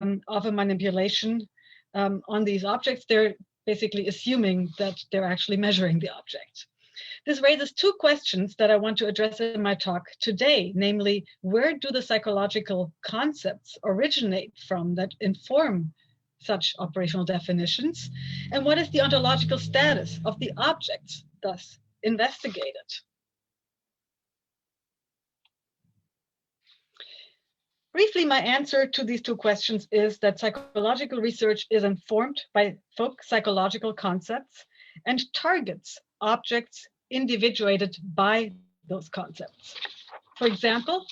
of a manipulation on these objects, they're basically assuming that they're actually measuring the object. This raises two questions that I want to address in my talk today, namely, where do the psychological concepts originate from that inform such operational definitions? And what is the ontological status of the objects thus investigated? Briefly, my answer to these two questions is that psychological research is informed by folk psychological concepts and targets objects individuated by those concepts. For example,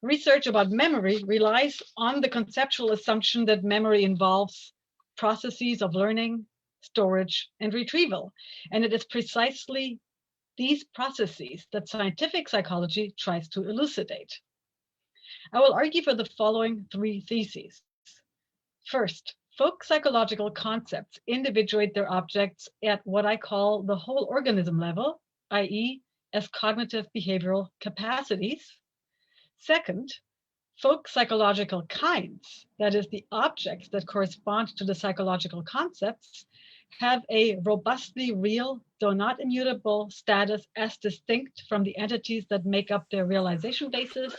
research about memory relies on the conceptual assumption that memory involves processes of learning, storage, and retrieval. And it is precisely these processes that scientific psychology tries to elucidate. I will argue for the following three theses. First, folk psychological concepts individuate their objects at what I call the whole organism level, i.e., as cognitive behavioral capacities. Second, folk psychological kinds, that is, the objects that correspond to the psychological concepts, have a robustly real, though not immutable, status as distinct from the entities that make up their realization basis.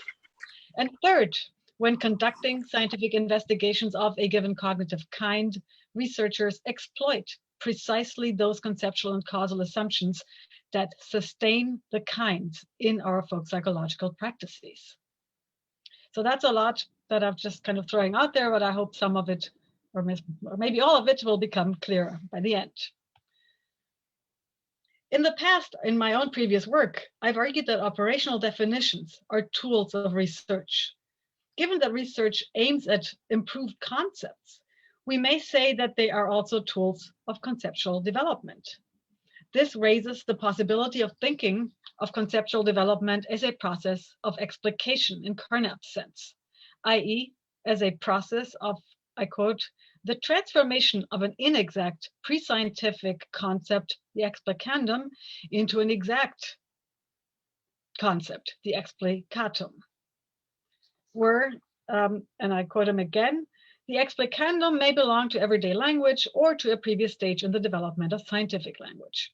And third, when conducting scientific investigations of a given cognitive kind, researchers exploit precisely those conceptual and causal assumptions that sustain the kinds in our folk psychological practices. So that's a lot that I'm just kind of throwing out there, but I hope some of it, or maybe all of it, will become clearer by the end. In the past, in my own previous work, I've argued that operational definitions are tools of research. Given that research aims at improved concepts, we may say that they are also tools of conceptual development. This raises the possibility of thinking of conceptual development as a process of explication in Carnap's sense, i.e., as a process of, I quote, the transformation of an inexact pre-scientific concept, the explicandum, into an exact concept, the explicatum. Where, and I quote him again, the explicandum may belong to everyday language or to a previous stage in the development of scientific language.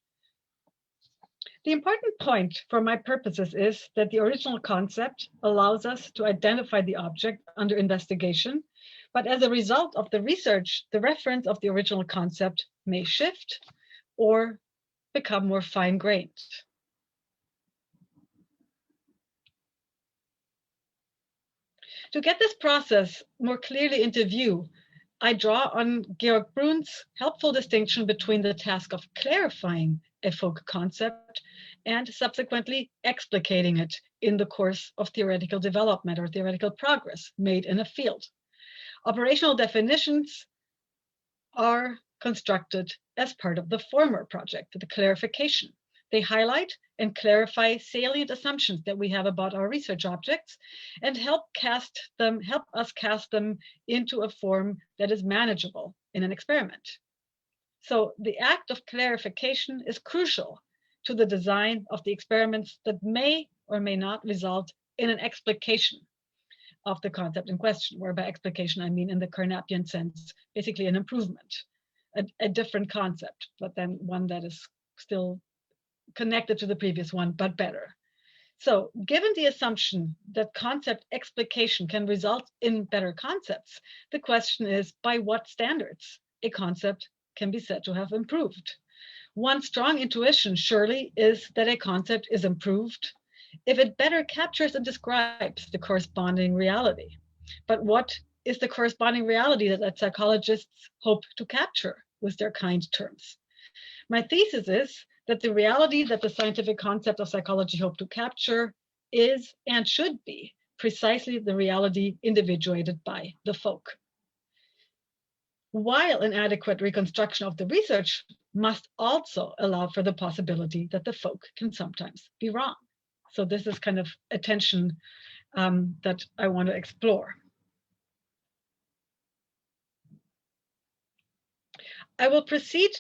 The important point for my purposes is that the original concept allows us to identify the object under investigation, but as a result of the research, the reference of the original concept may shift or become more fine-grained. To get this process more clearly into view, I draw on Georg Brun's helpful distinction between the task of clarifying a folk concept and subsequently explicating it in the course of theoretical development or theoretical progress made in a field. Operational definitions are constructed as part of the former project, the clarification. They highlight and clarify salient assumptions that we have about our research objects and help us cast them into a form that is manageable in an experiment. So the act of clarification is crucial to the design of the experiments that may or may not result in an explication of the concept in question, where by explication I mean in the Carnapian sense, basically an improvement, a different concept, but then one that is still connected to the previous one, but better. So given the assumption that concept explication can result in better concepts, the question is by what standards a concept can be said to have improved. One strong intuition surely is that a concept is improved if it better captures and describes the corresponding reality. But what is the corresponding reality that psychologists hope to capture with their kind terms? My thesis is that the reality that the scientific concept of psychology hope to capture is and should be precisely the reality individuated by the folk. While an adequate reconstruction of the research must also allow for the possibility that the folk can sometimes be wrong. So this is kind of a tension that I want to explore. I will proceed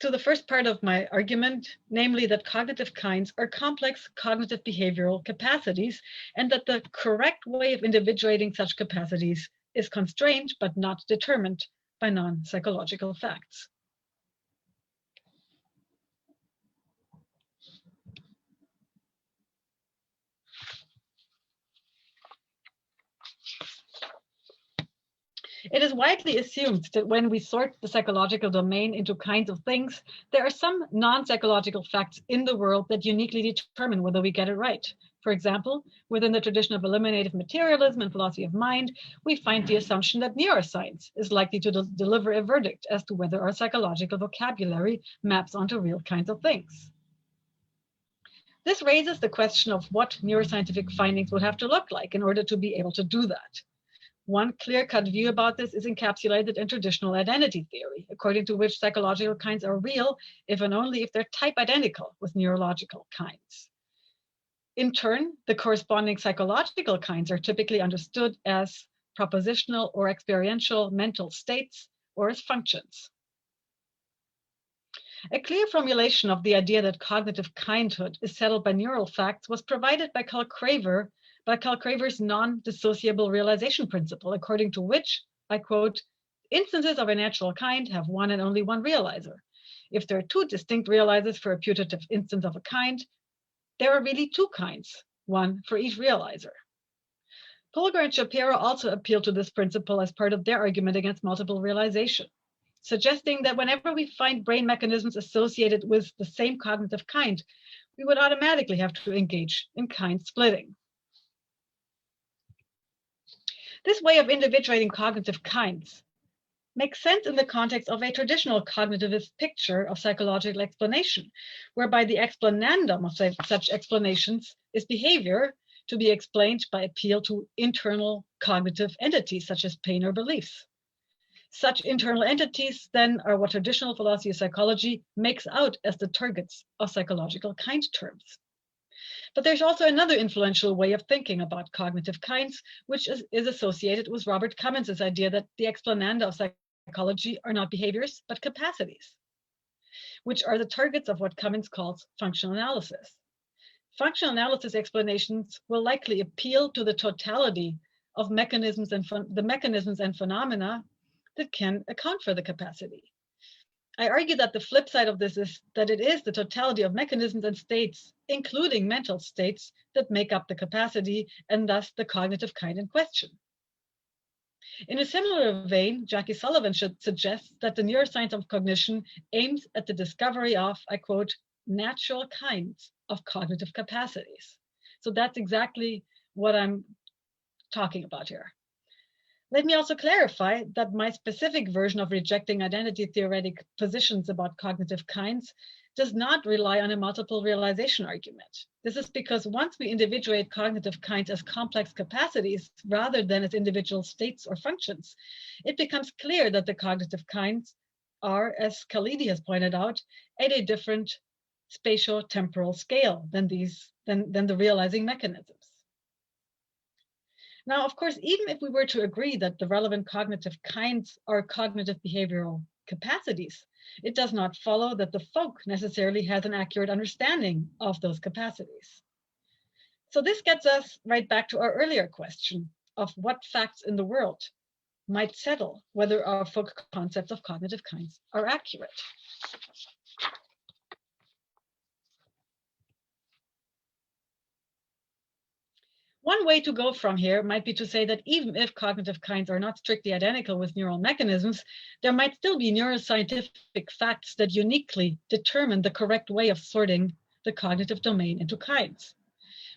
to the first part of my argument, namely that cognitive kinds are complex cognitive behavioral capacities and that the correct way of individuating such capacities is constrained but not determined by non-psychological facts. It is widely assumed that when we sort the psychological domain into kinds of things, there are some non-psychological facts in the world that uniquely determine whether we get it right. For example, within the tradition of eliminative materialism and philosophy of mind, we find the assumption that neuroscience is likely to deliver a verdict as to whether our psychological vocabulary maps onto real kinds of things. This raises the question of what neuroscientific findings would have to look like in order to be able to do that. One clear-cut view about this is encapsulated in traditional identity theory, according to which psychological kinds are real if and only if they're type identical with neurological kinds. In turn, the corresponding psychological kinds are typically understood as propositional or experiential mental states or as functions. A clear formulation of the idea that cognitive kindhood is settled by neural facts was provided by Carl Craver's non-dissociable realization principle, according to which, I quote, instances of a natural kind have one and only one realizer. If there are two distinct realizers for a putative instance of a kind, there are really two kinds, one for each realizer. Polgar and Shapiro also appeal to this principle as part of their argument against multiple realization, suggesting that whenever we find brain mechanisms associated with the same cognitive kind, we would automatically have to engage in kind splitting. This way of individuating cognitive kinds makes sense in the context of a traditional cognitivist picture of psychological explanation, whereby the explanandum of such explanations is behavior to be explained by appeal to internal cognitive entities, such as pain or beliefs. Such internal entities, then, are what traditional philosophy of psychology makes out as the targets of psychological kind terms. But there's also another influential way of thinking about cognitive kinds, which is associated with Robert Cummins' idea that the explananda of psychology are not behaviors, but capacities, which are the targets of what Cummins calls functional analysis. Functional analysis explanations will likely appeal to the totality of mechanisms and phenomena that can account for the capacity. I argue that the flip side of this is that it is the totality of mechanisms and states, including mental states, that make up the capacity and thus the cognitive kind in question. In a similar vein, Jackie Sullivan suggests that the neuroscience of cognition aims at the discovery of, I quote, natural kinds of cognitive capacities. So that's exactly what I'm talking about here. Let me also clarify that my specific version of rejecting identity theoretic positions about cognitive kinds does not rely on a multiple realization argument. This is because once we individuate cognitive kinds as complex capacities rather than as individual states or functions, it becomes clear that the cognitive kinds are, as Khalidi has pointed out, at a different spatio-temporal scale than the realizing mechanisms. Now, of course, even if we were to agree that the relevant cognitive kinds are cognitive behavioral capacities, it does not follow that the folk necessarily has an accurate understanding of those capacities. So this gets us right back to our earlier question of what facts in the world might settle whether our folk concepts of cognitive kinds are accurate. One way to go from here might be to say that even if cognitive kinds are not strictly identical with neural mechanisms, there might still be neuroscientific facts that uniquely determine the correct way of sorting the cognitive domain into kinds.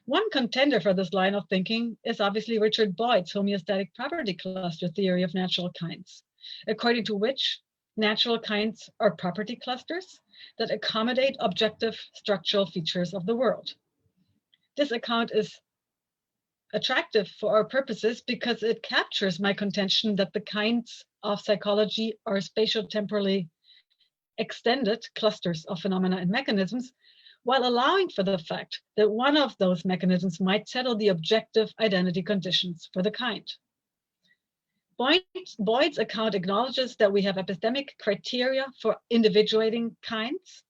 One contender for this line of thinking is obviously Richard Boyd's homeostatic property cluster theory of natural kinds, according to which natural kinds are property clusters that accommodate objective structural features of the world. This account is attractive for our purposes because it captures my contention that the kinds of psychology are spatio-temporally extended clusters of phenomena and mechanisms, while allowing for the fact that one of those mechanisms might settle the objective identity conditions for the kind. Boyd's account acknowledges that we have epistemic criteria for individuating kinds.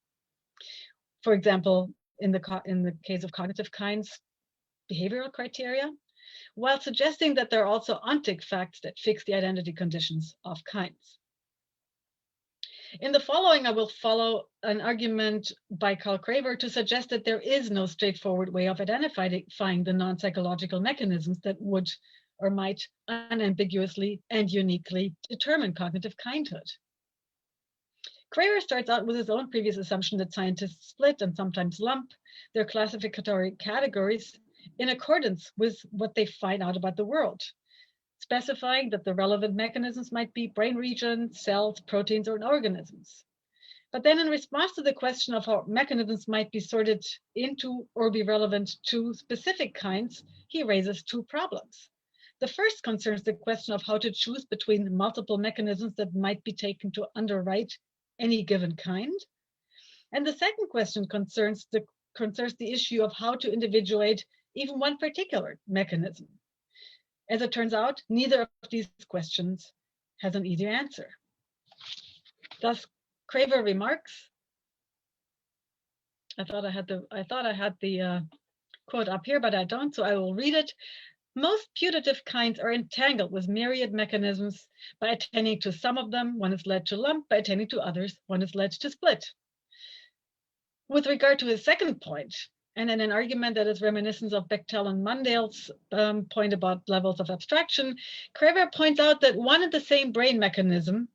For example, in the case of cognitive kinds, behavioral criteria, while suggesting that there are also ontic facts that fix the identity conditions of kinds. In the following, I will follow an argument by Carl Craver to suggest that there is no straightforward way of identifying the non-psychological mechanisms that would or might unambiguously and uniquely determine cognitive kindhood. Craver starts out with his own previous assumption that scientists split and sometimes lump their classificatory categories in accordance with what they find out about the world, specifying that the relevant mechanisms might be brain regions, cells, proteins, or organisms. But then in response to the question of how mechanisms might be sorted into or be relevant to specific kinds, he raises two problems. The first concerns the question of how to choose between multiple mechanisms that might be taken to underwrite any given kind. And the second question concerns the issue of how to individuate even one particular mechanism. As it turns out, neither of these questions has an easy answer. Thus, Craver remarks, I thought I had the quote up here, but I don't, so I will read it. Most putative kinds are entangled with myriad mechanisms. By attending to some of them, one is led to lump. By attending to others, one is led to split. With regard to his second point, and in an argument that is reminiscent of Bechtel and Mundale's point about levels of abstraction, Craver points out that one and the same brain mechanism,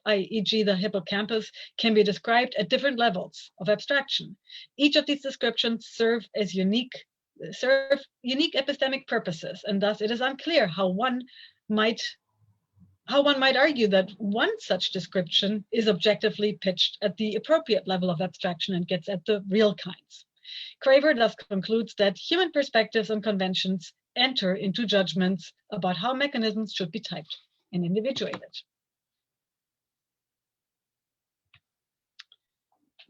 e.g. the hippocampus, can be described at different levels of abstraction. Each of these descriptions serve unique epistemic purposes, and thus it is unclear how one might argue that one such description is objectively pitched at the appropriate level of abstraction and gets at the real kinds. Craver thus concludes that human perspectives and conventions enter into judgments about how mechanisms should be typed and individuated.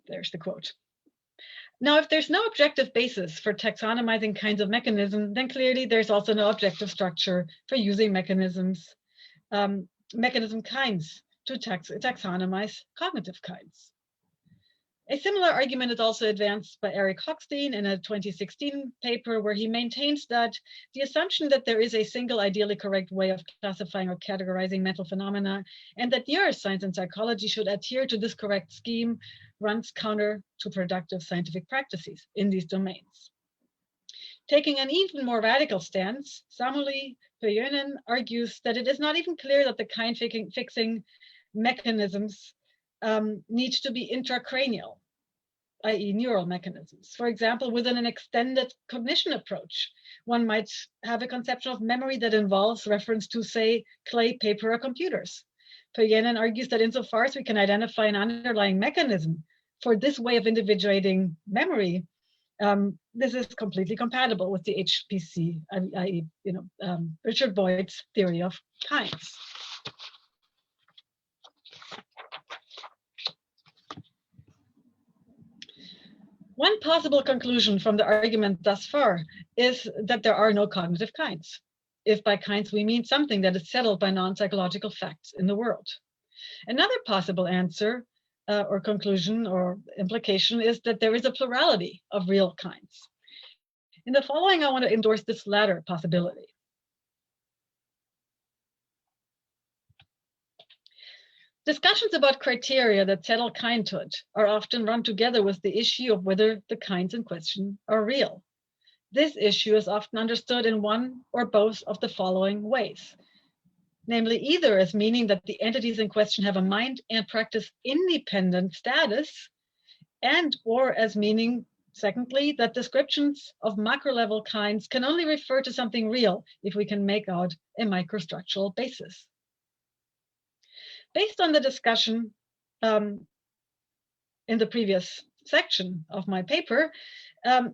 There's the quote. Now, if there's no objective basis for taxonomizing kinds of mechanism, then clearly there's also no objective structure for using mechanism kinds to taxonomize cognitive kinds. A similar argument is also advanced by Eric Hochstein in a 2016 paper where he maintains that the assumption that there is a single ideally correct way of classifying or categorizing mental phenomena and that neuroscience and psychology should adhere to this correct scheme runs counter to productive scientific practices in these domains. Taking an even more radical stance, Samuli Pöjönen argues that it is not even clear that the kind-fixing mechanisms need to be intracranial, i.e. neural mechanisms. For example, within an extended cognition approach, one might have a conception of memory that involves reference to, say, clay, paper, or computers. Pöjönen argues that insofar as we can identify an underlying mechanism for this way of individuating memory, this is completely compatible with the HPC, i.e., Richard Boyd's theory of kinds. One possible conclusion from the argument thus far is that there are no cognitive kinds, if by kinds we mean something that is settled by non-psychological facts in the world. Another possible answer or conclusion or implication is that there is a plurality of real kinds. In the following, I want to endorse this latter possibility. Discussions about criteria that settle kindhood are often run together with the issue of whether the kinds in question are real. This issue is often understood in one or both of the following ways. Namely, either as meaning that the entities in question have a mind and practice independent status, and or as meaning, secondly, that descriptions of macro-level kinds can only refer to something real if we can make out a microstructural basis. Based on the discussion in the previous section of my paper,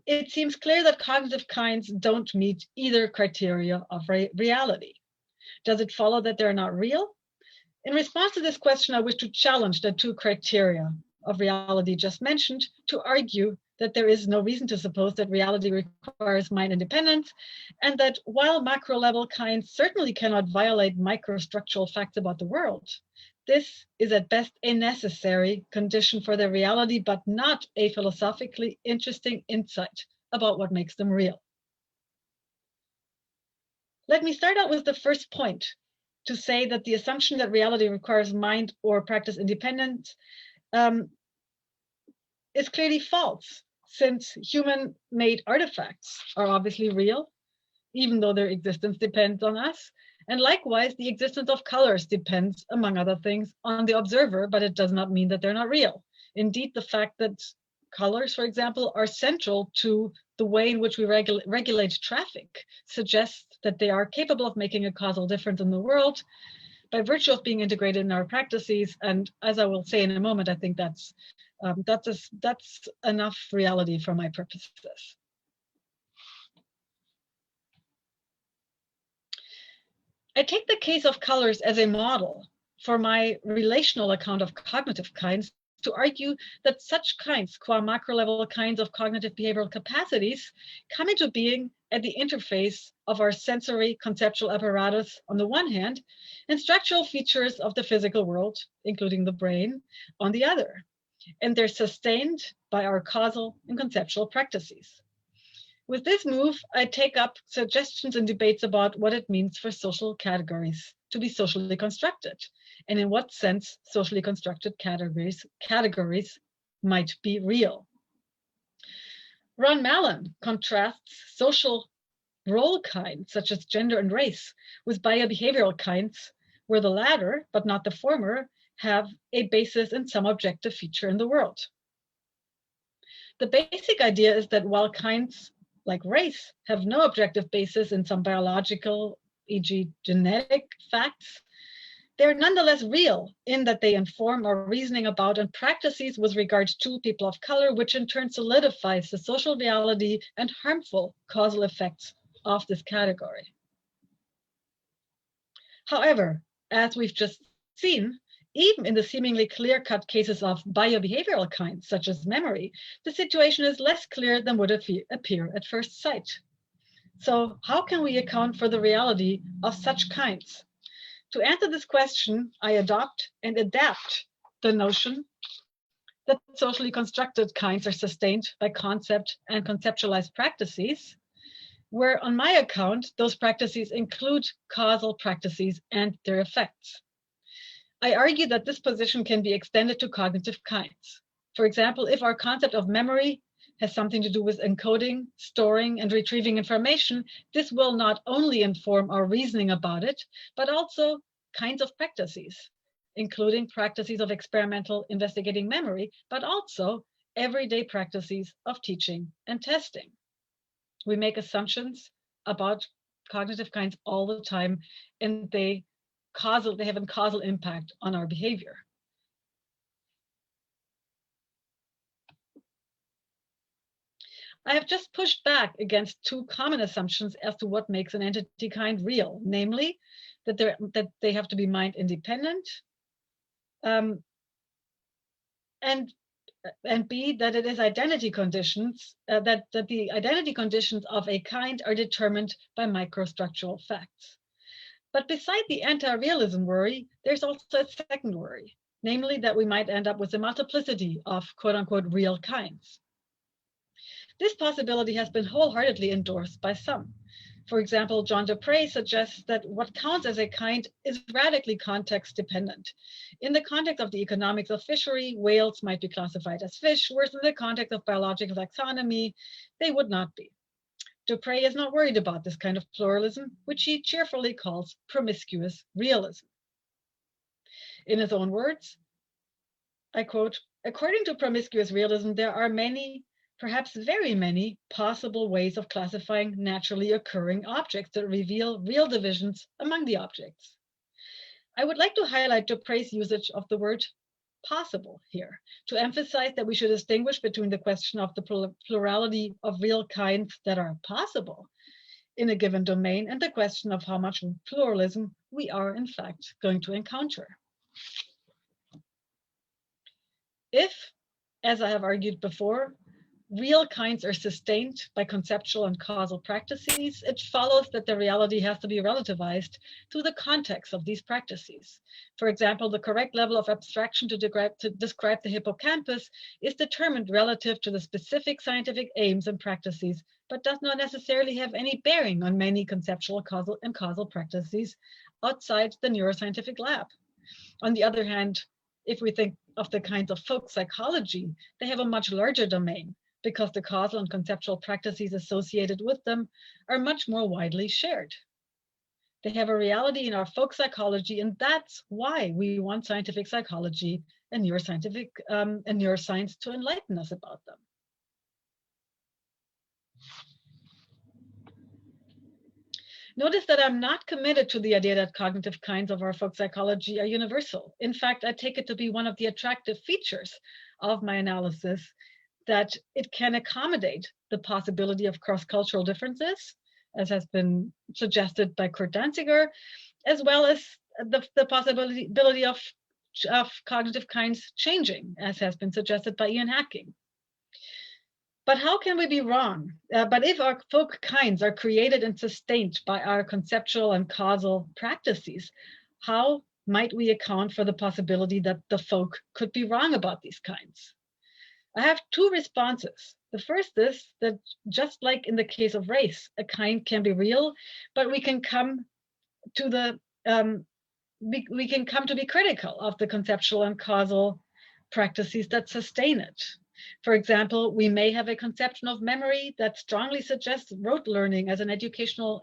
it seems clear that cognitive kinds don't meet either criteria of reality. Does it follow that they're not real? In response to this question, I wish to challenge the two criteria of reality just mentioned to argue that there is no reason to suppose that reality requires mind independence, and that while macro-level kinds certainly cannot violate microstructural facts about the world, this is at best a necessary condition for their reality, but not a philosophically interesting insight about what makes them real. Let me start out with the first point to say that the assumption that reality requires mind or practice independence is clearly false, since human-made artifacts are obviously real, even though their existence depends on us. And likewise, the existence of colors depends, among other things, on the observer, but it does not mean that they're not real. Indeed, the fact that colors, for example, are central to the way in which we regulate traffic suggests that they are capable of making a causal difference in the world by virtue of being integrated in our practices. And as I will say in a moment, I think that's enough reality for my purposes. I take the case of colors as a model for my relational account of cognitive kinds to argue that such kinds, qua macro level kinds of cognitive behavioral capacities, come into being at the interface of our sensory conceptual apparatus on the one hand, and structural features of the physical world, including the brain, on the other. And they're sustained by our causal and conceptual practices. With this move, I take up suggestions and debates about what it means for social categories to be socially constructed, and in what sense socially constructed categories might be real. Ron Mallon contrasts social role kinds, such as gender and race, with biobehavioral kinds, where the latter, but not the former, have a basis in some objective feature in the world. The basic idea is that while kinds like race have no objective basis in some biological, e.g. genetic facts, they're nonetheless real in that they inform our reasoning about and practices with regard to people of color, which in turn solidifies the social reality and harmful causal effects of this category. However, as we've just seen, even in the seemingly clear-cut cases of biobehavioral kinds, such as memory, the situation is less clear than would appear at first sight. So how can we account for the reality of such kinds? To answer this question, I adopt and adapt the notion that socially constructed kinds are sustained by concept and conceptualized practices, where on my account, those practices include causal practices and their effects. I argue that this position can be extended to cognitive kinds. For example, if our concept of memory has something to do with encoding, storing, and retrieving information, this will not only inform our reasoning about it, but also kinds of practices, including practices of experimental investigating memory, but also everyday practices of teaching and testing. We make assumptions about cognitive kinds all the time, and they have a causal impact on our behavior. I have just pushed back against two common assumptions as to what makes an entity kind real, namely that they have to be mind independent, and B, that it is identity conditions, that the identity conditions of a kind are determined by microstructural facts. But beside the anti-realism worry, there's also a second worry, namely that we might end up with a multiplicity of quote unquote real kinds. This possibility has been wholeheartedly endorsed by some. For example, John Dupre suggests that what counts as a kind is radically context dependent. In the context of the economics of fishery, whales might be classified as fish, whereas in the context of biological taxonomy, they would not be. Dupre is not worried about this kind of pluralism, which he cheerfully calls promiscuous realism. In his own words, I quote, "According to promiscuous realism, there are many, perhaps very many, possible ways of classifying naturally occurring objects that reveal real divisions among the objects." I would like to highlight Dupre's usage of the word possible here, to emphasize that we should distinguish between the question of the plurality of real kinds that are possible in a given domain and the question of how much pluralism we are in fact going to encounter. If, as I have argued before, real kinds are sustained by conceptual and causal practices, it follows that the reality has to be relativized to the context of these practices. For example, the correct level of abstraction to describe the hippocampus is determined relative to the specific scientific aims and practices, but does not necessarily have any bearing on many conceptual causal practices outside the neuroscientific lab. On the other hand, if we think of the kinds of folk psychology, they have a much larger domain because the causal and conceptual practices associated with them are much more widely shared. They have a reality in our folk psychology, and that's why we want scientific psychology and neuroscience to enlighten us about them. Notice that I'm not committed to the idea that cognitive kinds of our folk psychology are universal. In fact, I take it to be one of the attractive features of my analysis that it can accommodate the possibility of cross-cultural differences, as has been suggested by Kurt Danziger, as well as the possibility of cognitive kinds changing, as has been suggested by Ian Hacking. But how can we be wrong? But if our folk kinds are created and sustained by our conceptual and causal practices, how might we account for the possibility that the folk could be wrong about these kinds? I have two responses. The first is that just like in the case of race, a kind can be real, but we can come to we can come to be critical of the conceptual and causal practices that sustain it. For example, we may have a conception of memory that strongly suggests rote learning as an educational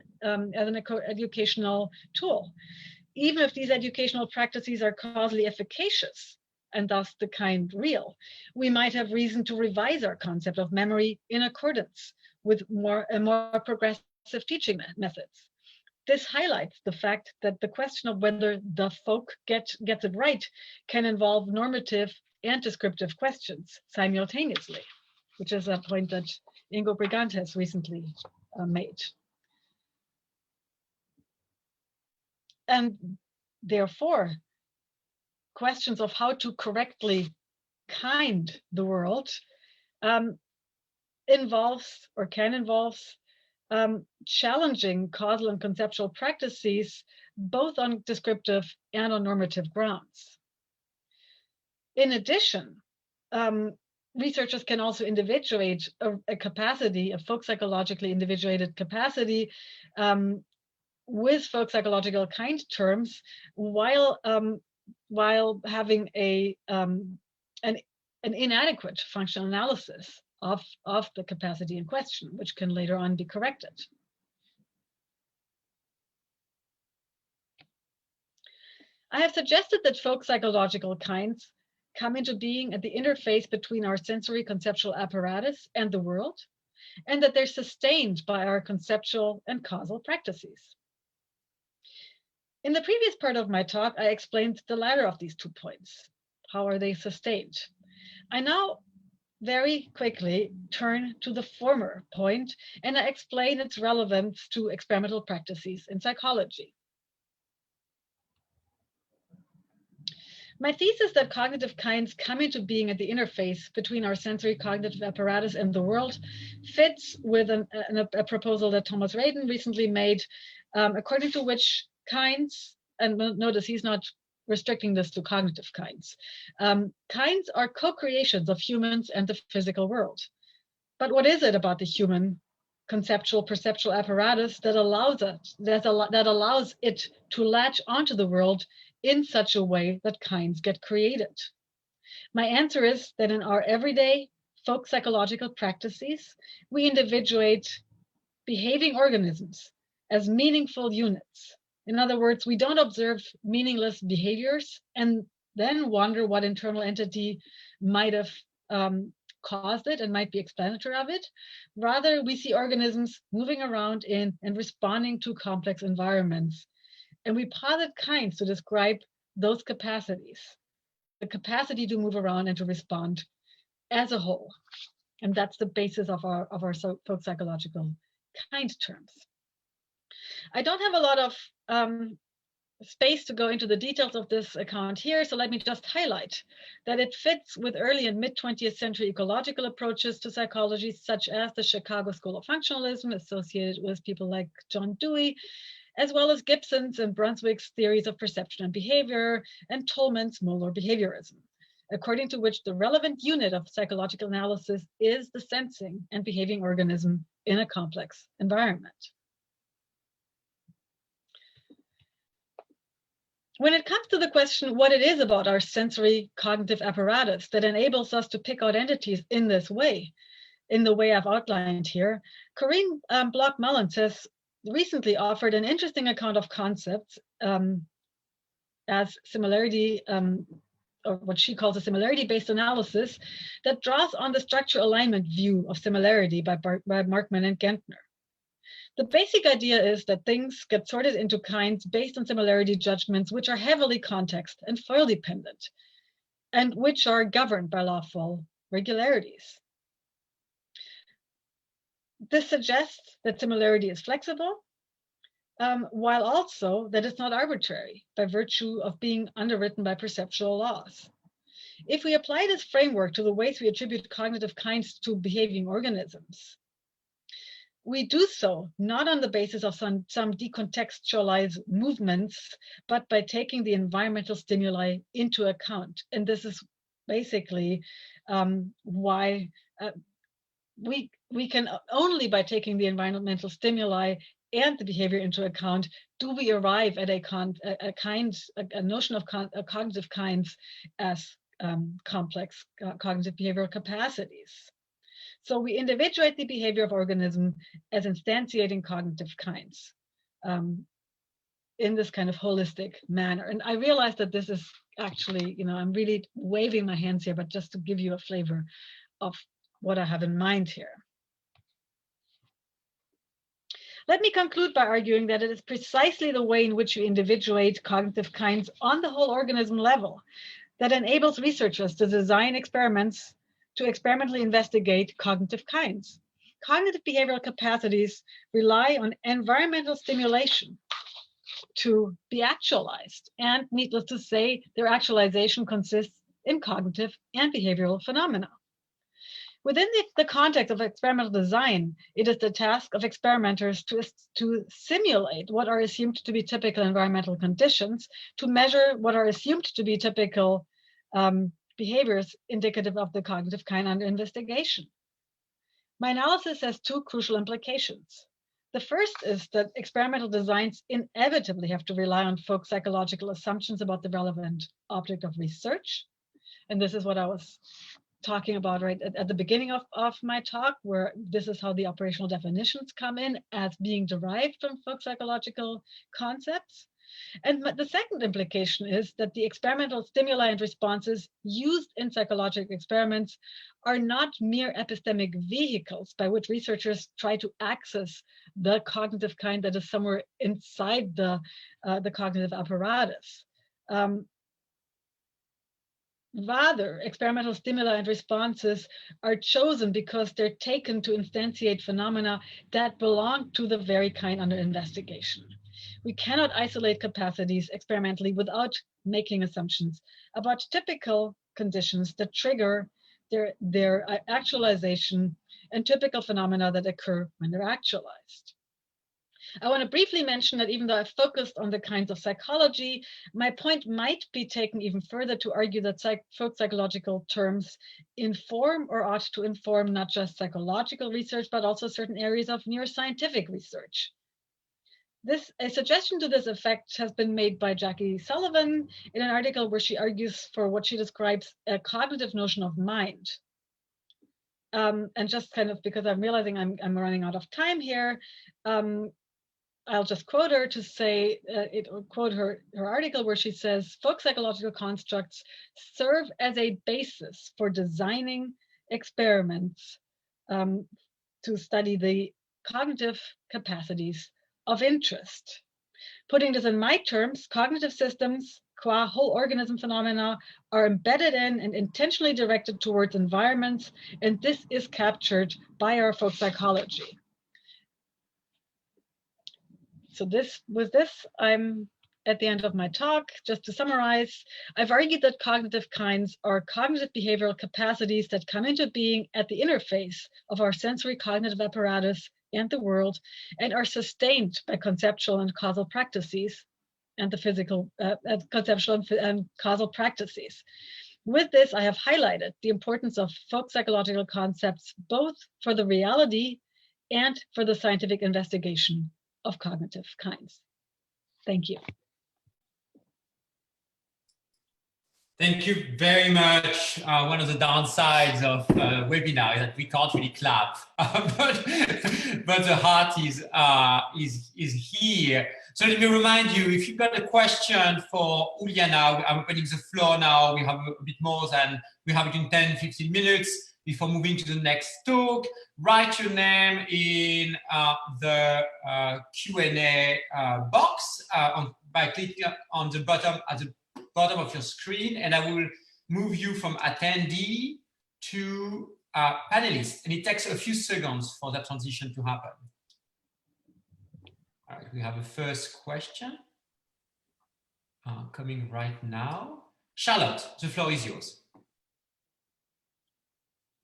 tool. Even if these educational practices are causally efficacious, and thus the kind real, we might have reason to revise our concept of memory in accordance with more progressive teaching methods. This highlights the fact that the question of whether the folk gets it right can involve normative and descriptive questions simultaneously, which is a point that Ingo Brigantes recently made. And therefore, questions of how to correctly kind the world involves or can involve challenging causal and conceptual practices, both on descriptive and on normative grounds. In addition, researchers can also individuate a capacity, a folk psychologically individuated capacity with folk psychological kind terms while having an inadequate functional analysis of the capacity in question, which can later on be corrected. I have suggested that folk psychological kinds come into being at the interface between our sensory conceptual apparatus and the world, and that they're sustained by our conceptual and causal practices. In the previous part of my talk, I explained the latter of these 2 points. How are they sustained? I now very quickly turn to the former point, and I explain its relevance to experimental practices in psychology. My thesis that cognitive kinds come into being at the interface between our sensory cognitive apparatus and the world fits with a proposal that Thomas Radin recently made, according to which kinds, and notice he's not restricting this to cognitive kinds, kinds are co-creations of humans and the physical world. But what is it about the human conceptual perceptual apparatus that allows it to latch onto the world in such a way that kinds get created? My answer is that in our everyday folk psychological practices, we individuate behaving organisms as meaningful units. In other words, we don't observe meaningless behaviors and then wonder what internal entity might have caused it and might be explanatory of it. Rather, we see organisms moving around in and responding to complex environments. And we posit kinds to describe those capacities, the capacity to move around and to respond as a whole. And that's the basis of our folk psychological kind terms. I don't have a lot of space to go into the details of this account here, so let me just highlight that it fits with early and mid-20th century ecological approaches to psychology, such as the Chicago School of Functionalism, associated with people like John Dewey, as well as Gibson's and Brunswick's theories of perception and behavior, and Tolman's molar behaviorism, according to which the relevant unit of psychological analysis is the sensing and behaving organism in a complex environment. When it comes to the question what it is about our sensory cognitive apparatus that enables us to pick out entities in this way, in the way I've outlined here, Corinne Block-Mullins has recently offered an interesting account of concepts as similarity, or what she calls a similarity-based analysis, that draws on the structure alignment view of similarity by Markman and Gentner. The basic idea is that things get sorted into kinds based on similarity judgments, which are heavily context and file dependent, and which are governed by lawful regularities. This suggests that similarity is flexible, while also that it's not arbitrary by virtue of being underwritten by perceptual laws. If we apply this framework to the ways we attribute cognitive kinds to behaving organisms, we do so not on the basis of some decontextualized movements, but by taking the environmental stimuli into account. And this is basically why we can only by taking the environmental stimuli and the behavior into account do we arrive at a notion of cognitive kinds as complex cognitive behavioral capacities. So we individuate the behavior of organism as instantiating cognitive kinds in this kind of holistic manner. And I realize that this is actually, I'm really waving my hands here, but just to give you a flavor of what I have in mind here. Let me conclude by arguing that it is precisely the way in which you individuate cognitive kinds on the whole organism level that enables researchers to design experiments to experimentally investigate cognitive kinds. Cognitive behavioral capacities rely on environmental stimulation to be actualized. And needless to say, their actualization consists in cognitive and behavioral phenomena. Within the context of experimental design, it is the task of experimenters to simulate what are assumed to be typical environmental conditions, to measure what are assumed to be typical behaviors indicative of the cognitive kind under investigation. My analysis has two crucial implications. The first is that experimental designs inevitably have to rely on folk psychological assumptions about the relevant object of research. And this is what I was talking about right at the beginning of my talk, where this is how the operational definitions come in as being derived from folk psychological concepts. And the second implication is that the experimental stimuli and responses used in psychological experiments are not mere epistemic vehicles by which researchers try to access the cognitive kind that is somewhere inside the cognitive apparatus. Rather, experimental stimuli and responses are chosen because they're taken to instantiate phenomena that belong to the very kind under investigation. We cannot isolate capacities experimentally without making assumptions about typical conditions that trigger their actualization and typical phenomena that occur when they're actualized. I want to briefly mention that even though I focused on the kinds of psychology, my point might be taken even further to argue that folk psychological terms inform or ought to inform not just psychological research, but also certain areas of neuroscientific research. A suggestion to this effect has been made by Jackie Sullivan in an article where she argues for what she describes a cognitive notion of mind. And just kind of because I'm realizing I'm running out of time here, I'll just quote her to say, quote her article where she says, folk psychological constructs serve as a basis for designing experiments to study the cognitive capacities of interest. Putting this in my terms, cognitive systems, qua whole organism phenomena, are embedded in and intentionally directed towards environments, and this is captured by our folk psychology. So with this, I'm at the end of my talk, just to summarize, I've argued that cognitive kinds are cognitive behavioral capacities that come into being at the interface of our sensory cognitive apparatus and the world, and are sustained by conceptual and causal practices and the physical, conceptual and causal practices. With this, I have highlighted the importance of folk psychological concepts, both for the reality and for the scientific investigation of cognitive kinds. Thank you. Thank you very much. One of the downsides of webinar is that we can't really clap, but the heart is here. So let me remind you, if you've got a question for Uljana, I'm opening the floor now. We have a bit more than, we have between 10 and 15 minutes before moving to the next talk. Write your name in the Q&A box by clicking on the bottom at the bottom of your screen, and I will move you from attendee to panelist. And it takes a few seconds for that transition to happen. All right, we have a first question coming right now. Charlotte, the floor is yours.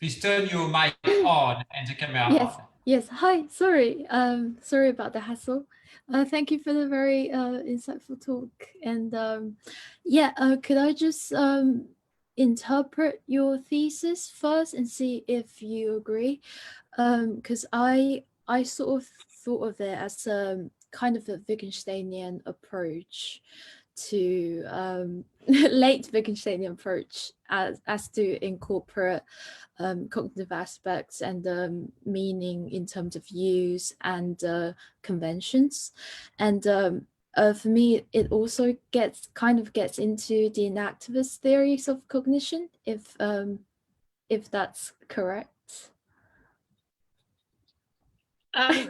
Please turn your mic on and the camera on. Yes. Hi. Sorry. Sorry about the hassle. Thank you for the very insightful talk. And could I just interpret your thesis first and see if you agree? Because I sort of thought of it as kind of a Wittgensteinian approach to late Wittgensteinian approach as to incorporate cognitive aspects and meaning in terms of use and conventions. And for me, it also gets into the enactivist theories of cognition, if that's correct.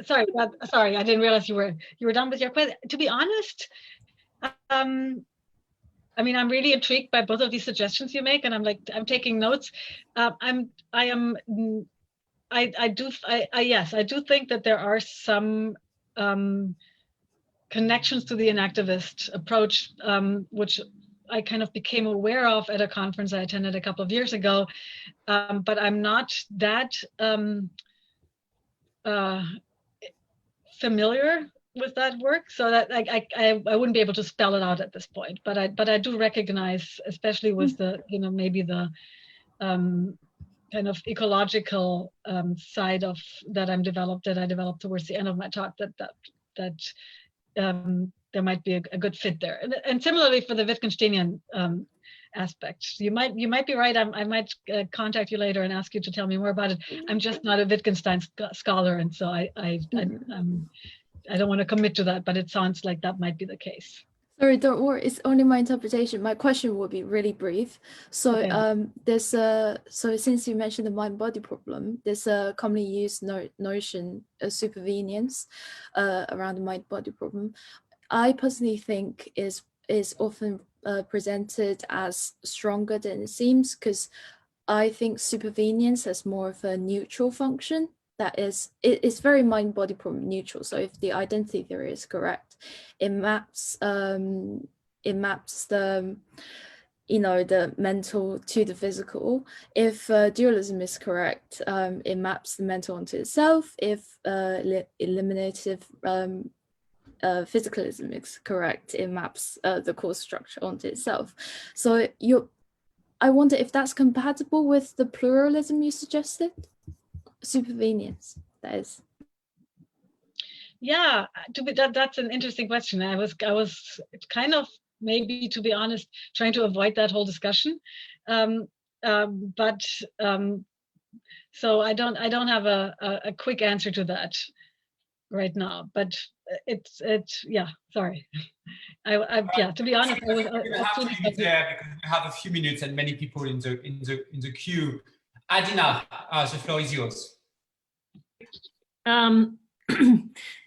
Sorry, I didn't realize you were done with your question. To be honest, I mean, I'm really intrigued by both of these suggestions you make, and I'm taking notes. Yes, I do think that there are some connections to the enactivist approach, which I kind of became aware of at a conference I attended a couple of years ago, but I'm not that familiar with that work, so that I wouldn't be able to spell it out at this point. But I do recognize, especially with the maybe the kind of ecological side of that I developed towards the end of my talk, that there might be a good fit there. And similarly for the Wittgensteinian aspect, you might be right. I might contact you later and ask you to tell me more about it. I'm just not a Wittgenstein scholar, and so I don't want to commit to that, but it sounds like that might be the case. Sorry, don't worry. It's only my interpretation. My question will be really brief. So okay. So since you mentioned the mind-body problem, there's a commonly used notion of supervenience around the mind-body problem. I personally think is often presented as stronger than it seems, because I think supervenience has more of a neutral function. That is, it's very mind-body problem neutral. So if the identity theory is correct, it maps the the mental to the physical. If dualism is correct, it maps the mental onto itself. If eliminative physicalism is correct, it maps the cause structure onto itself. So I wonder if that's compatible with the pluralism you suggested. Supervenience, that is. Yeah, that's an interesting question. I was kind of, maybe to be honest, trying to avoid that whole discussion, so I don't have a quick answer to that right now. But it's yeah. Sorry, yeah. To be honest, I was have to leave it there because we have a few minutes and many people in the queue. Adina, the floor is yours.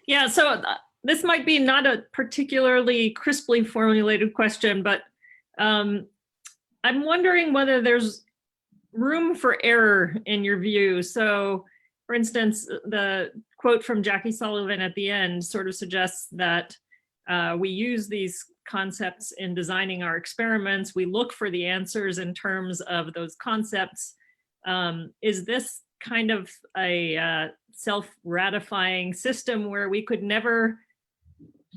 Yeah, so this might be not a particularly crisply formulated question, but I'm wondering whether there's room for error in your view. So, for instance, the quote from Jackie Sullivan at the end sort of suggests that We use these concepts in designing our experiments. We look for the answers in terms of those concepts. Is this kind of a self-ratifying system where we could never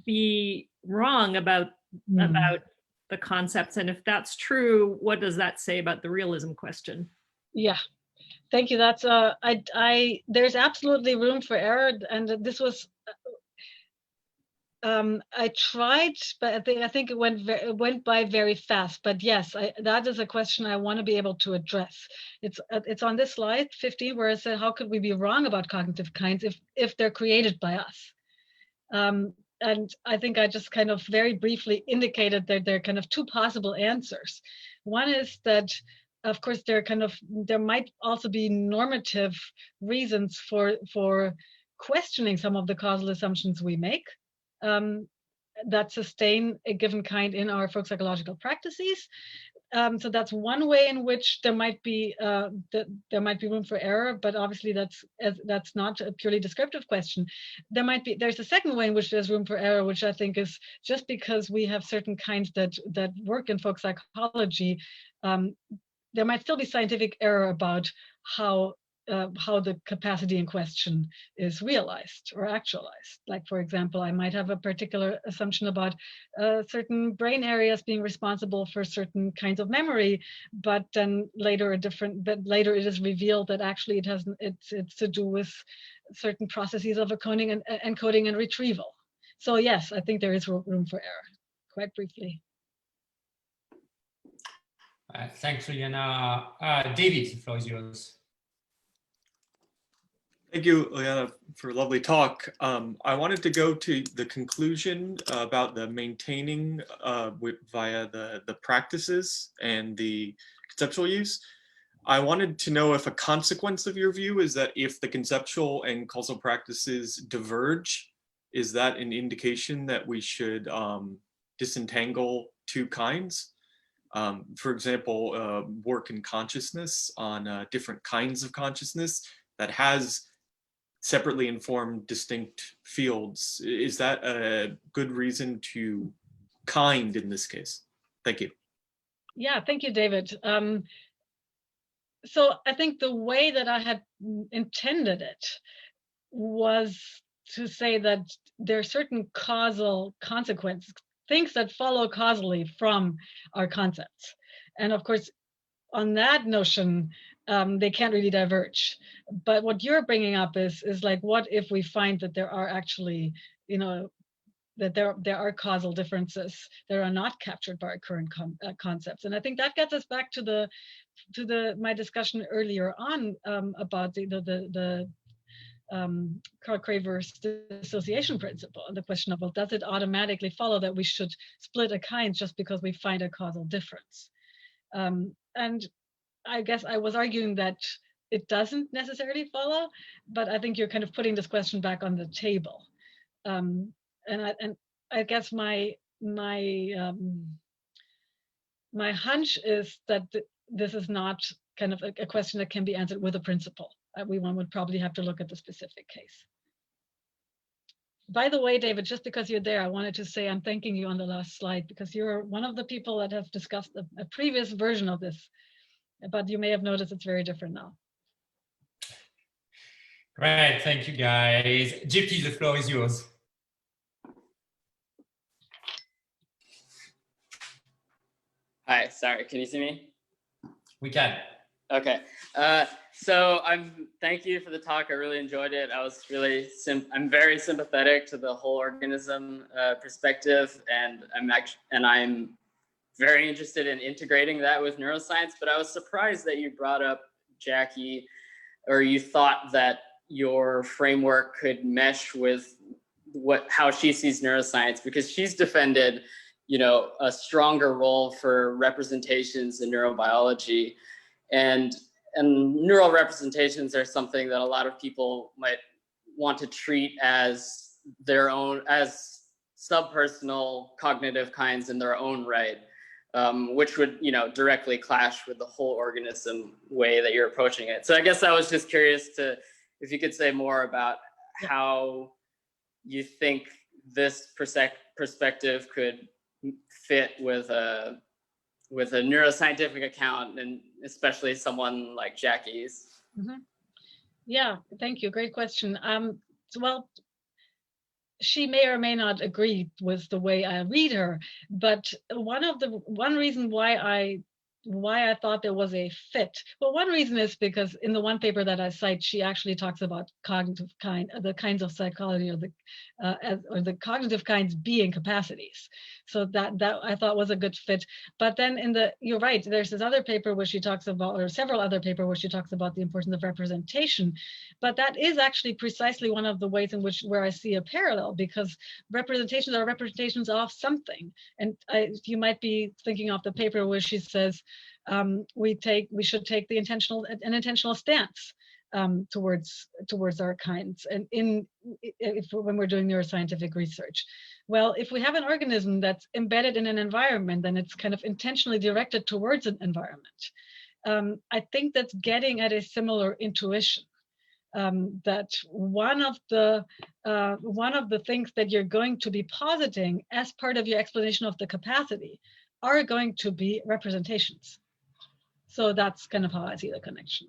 be wrong about the concepts? And if that's true, what does that say about the realism question? Yeah, thank you. That's there's absolutely room for error, and this was I tried, but I think it went by very fast. But yes, that is a question I want to be able to address. It's on this slide 15 where it said, how could we be wrong about cognitive kinds if they're created by us? And I think I just kind of very briefly indicated that there are kind of two possible answers. One is that, of course, there might also be normative reasons for questioning some of the causal assumptions we make that sustain a given kind in our folk psychological practices. So that's one way in which there might be room for error, but obviously that's not a purely descriptive question. There's a second way in which there's room for error, which I think is just because we have certain kinds that work in folk psychology, there might still be scientific error about how the capacity in question is realized or actualized. Like, for example, I might have a particular assumption about certain brain areas being responsible for certain kinds of memory, but then later it is revealed that actually it's to do with certain processes of encoding and retrieval. So yes, I think there is room for error, quite briefly. Thanks, Uljana. David, the floor is yours. Thank you, Uljana, for a lovely talk. I wanted to go to the conclusion about the maintaining via the practices and the conceptual use. I wanted to know if a consequence of your view is that if the conceptual and causal practices diverge, is that an indication that we should disentangle two kinds? For example, work in consciousness on different kinds of consciousness that has separately informed distinct fields. Is that a good reason to kind in this case? Thank you. Yeah, thank you, David. So I think the way that I had intended it was to say that there are certain causal consequences, things that follow causally from our concepts. And of course, on that notion, they can't really diverge. But what you're bringing up is like, what if we find that there are actually, that there are causal differences that are not captured by our current concepts? And I think that gets us back to my discussion earlier on about the Karl Craver's dissociation principle and the question of, well, does it automatically follow that we should split a kind just because we find a causal difference? And I guess I was arguing that it doesn't necessarily follow, but I think you're kind of putting this question back on the table. And I guess my hunch is that this is not kind of a question that can be answered with a principle. One would probably have to look at the specific case. By the way, David, just because you're there, I wanted to say I'm thanking you on the last slide because you're one of the people that have discussed a previous version of this, but you may have noticed it's very different now. Great, thank you guys. JP, the floor is yours. Hi, sorry, can you see me? We can. Okay, so thank you for the talk. I really enjoyed it. I'm very sympathetic to the whole organism perspective, and I'm very interested in integrating that with neuroscience. But I was surprised that you brought up Jackie, or you thought that your framework could mesh with how she sees neuroscience, because she's defended, a stronger role for representations in neurobiology. And neural representations are something that a lot of people might want to treat as their own, as subpersonal cognitive kinds in their own right, which would, directly clash with the whole organism way that you're approaching it. So I guess I was just curious if you could say more about how you think this perspective could fit with a neuroscientific account, and especially someone like Jackie's. Mm-hmm. Yeah, thank you. Great question. Well, she may or may not agree with the way I read her, but one reason why I thought there was a fit. Well, one reason is because in the one paper that I cite, she actually talks about the kinds of psychology, or the cognitive kinds being capacities. So that I thought was a good fit. But then you're right, there's this other paper where she talks about, or several other paper where she talks about the importance of representation. But that is actually precisely one of the ways in where I see a parallel, because representations are representations of something. And you might be thinking of the paper where she says, we should take an intentional stance towards our kinds, and when we're doing neuroscientific research. Well, if we have an organism that's embedded in an environment, then it's kind of intentionally directed towards an environment. I think that's getting at a similar intuition. That one of the things that you're going to be positing as part of your explanation of the capacity are going to be representations. So that's kind of how I see the connection.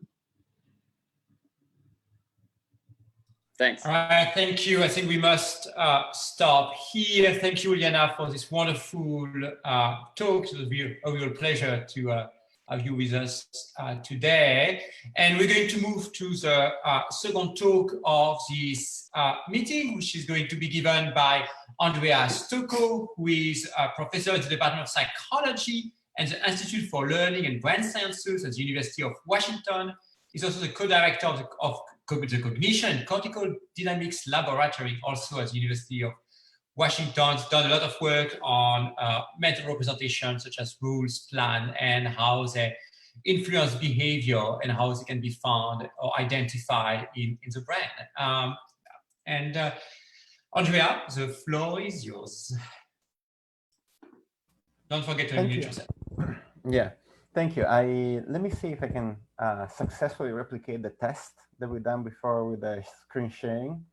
Thanks. All right, thank you. I think we must stop here. Thank you, Uljana, for this wonderful talk. It was a real pleasure to have you with us today. And we're going to move to the second talk of this meeting, which is going to be given by Andrea Stocco, who is a professor at the Department of Psychology and the Institute for Learning and Brain Sciences at the University of Washington. He's also the co-director of the Cognition and Cortical Dynamics Laboratory, also at the University of Washington. He's done a lot of work on mental representation, such as rules, plan, and how they influence behavior and how they can be found or identified in the brain. Andrea, the floor is yours. Don't forget to unmute yourself. Yeah, thank you. Let me see if I can successfully replicate the test that we've done before with the screen sharing.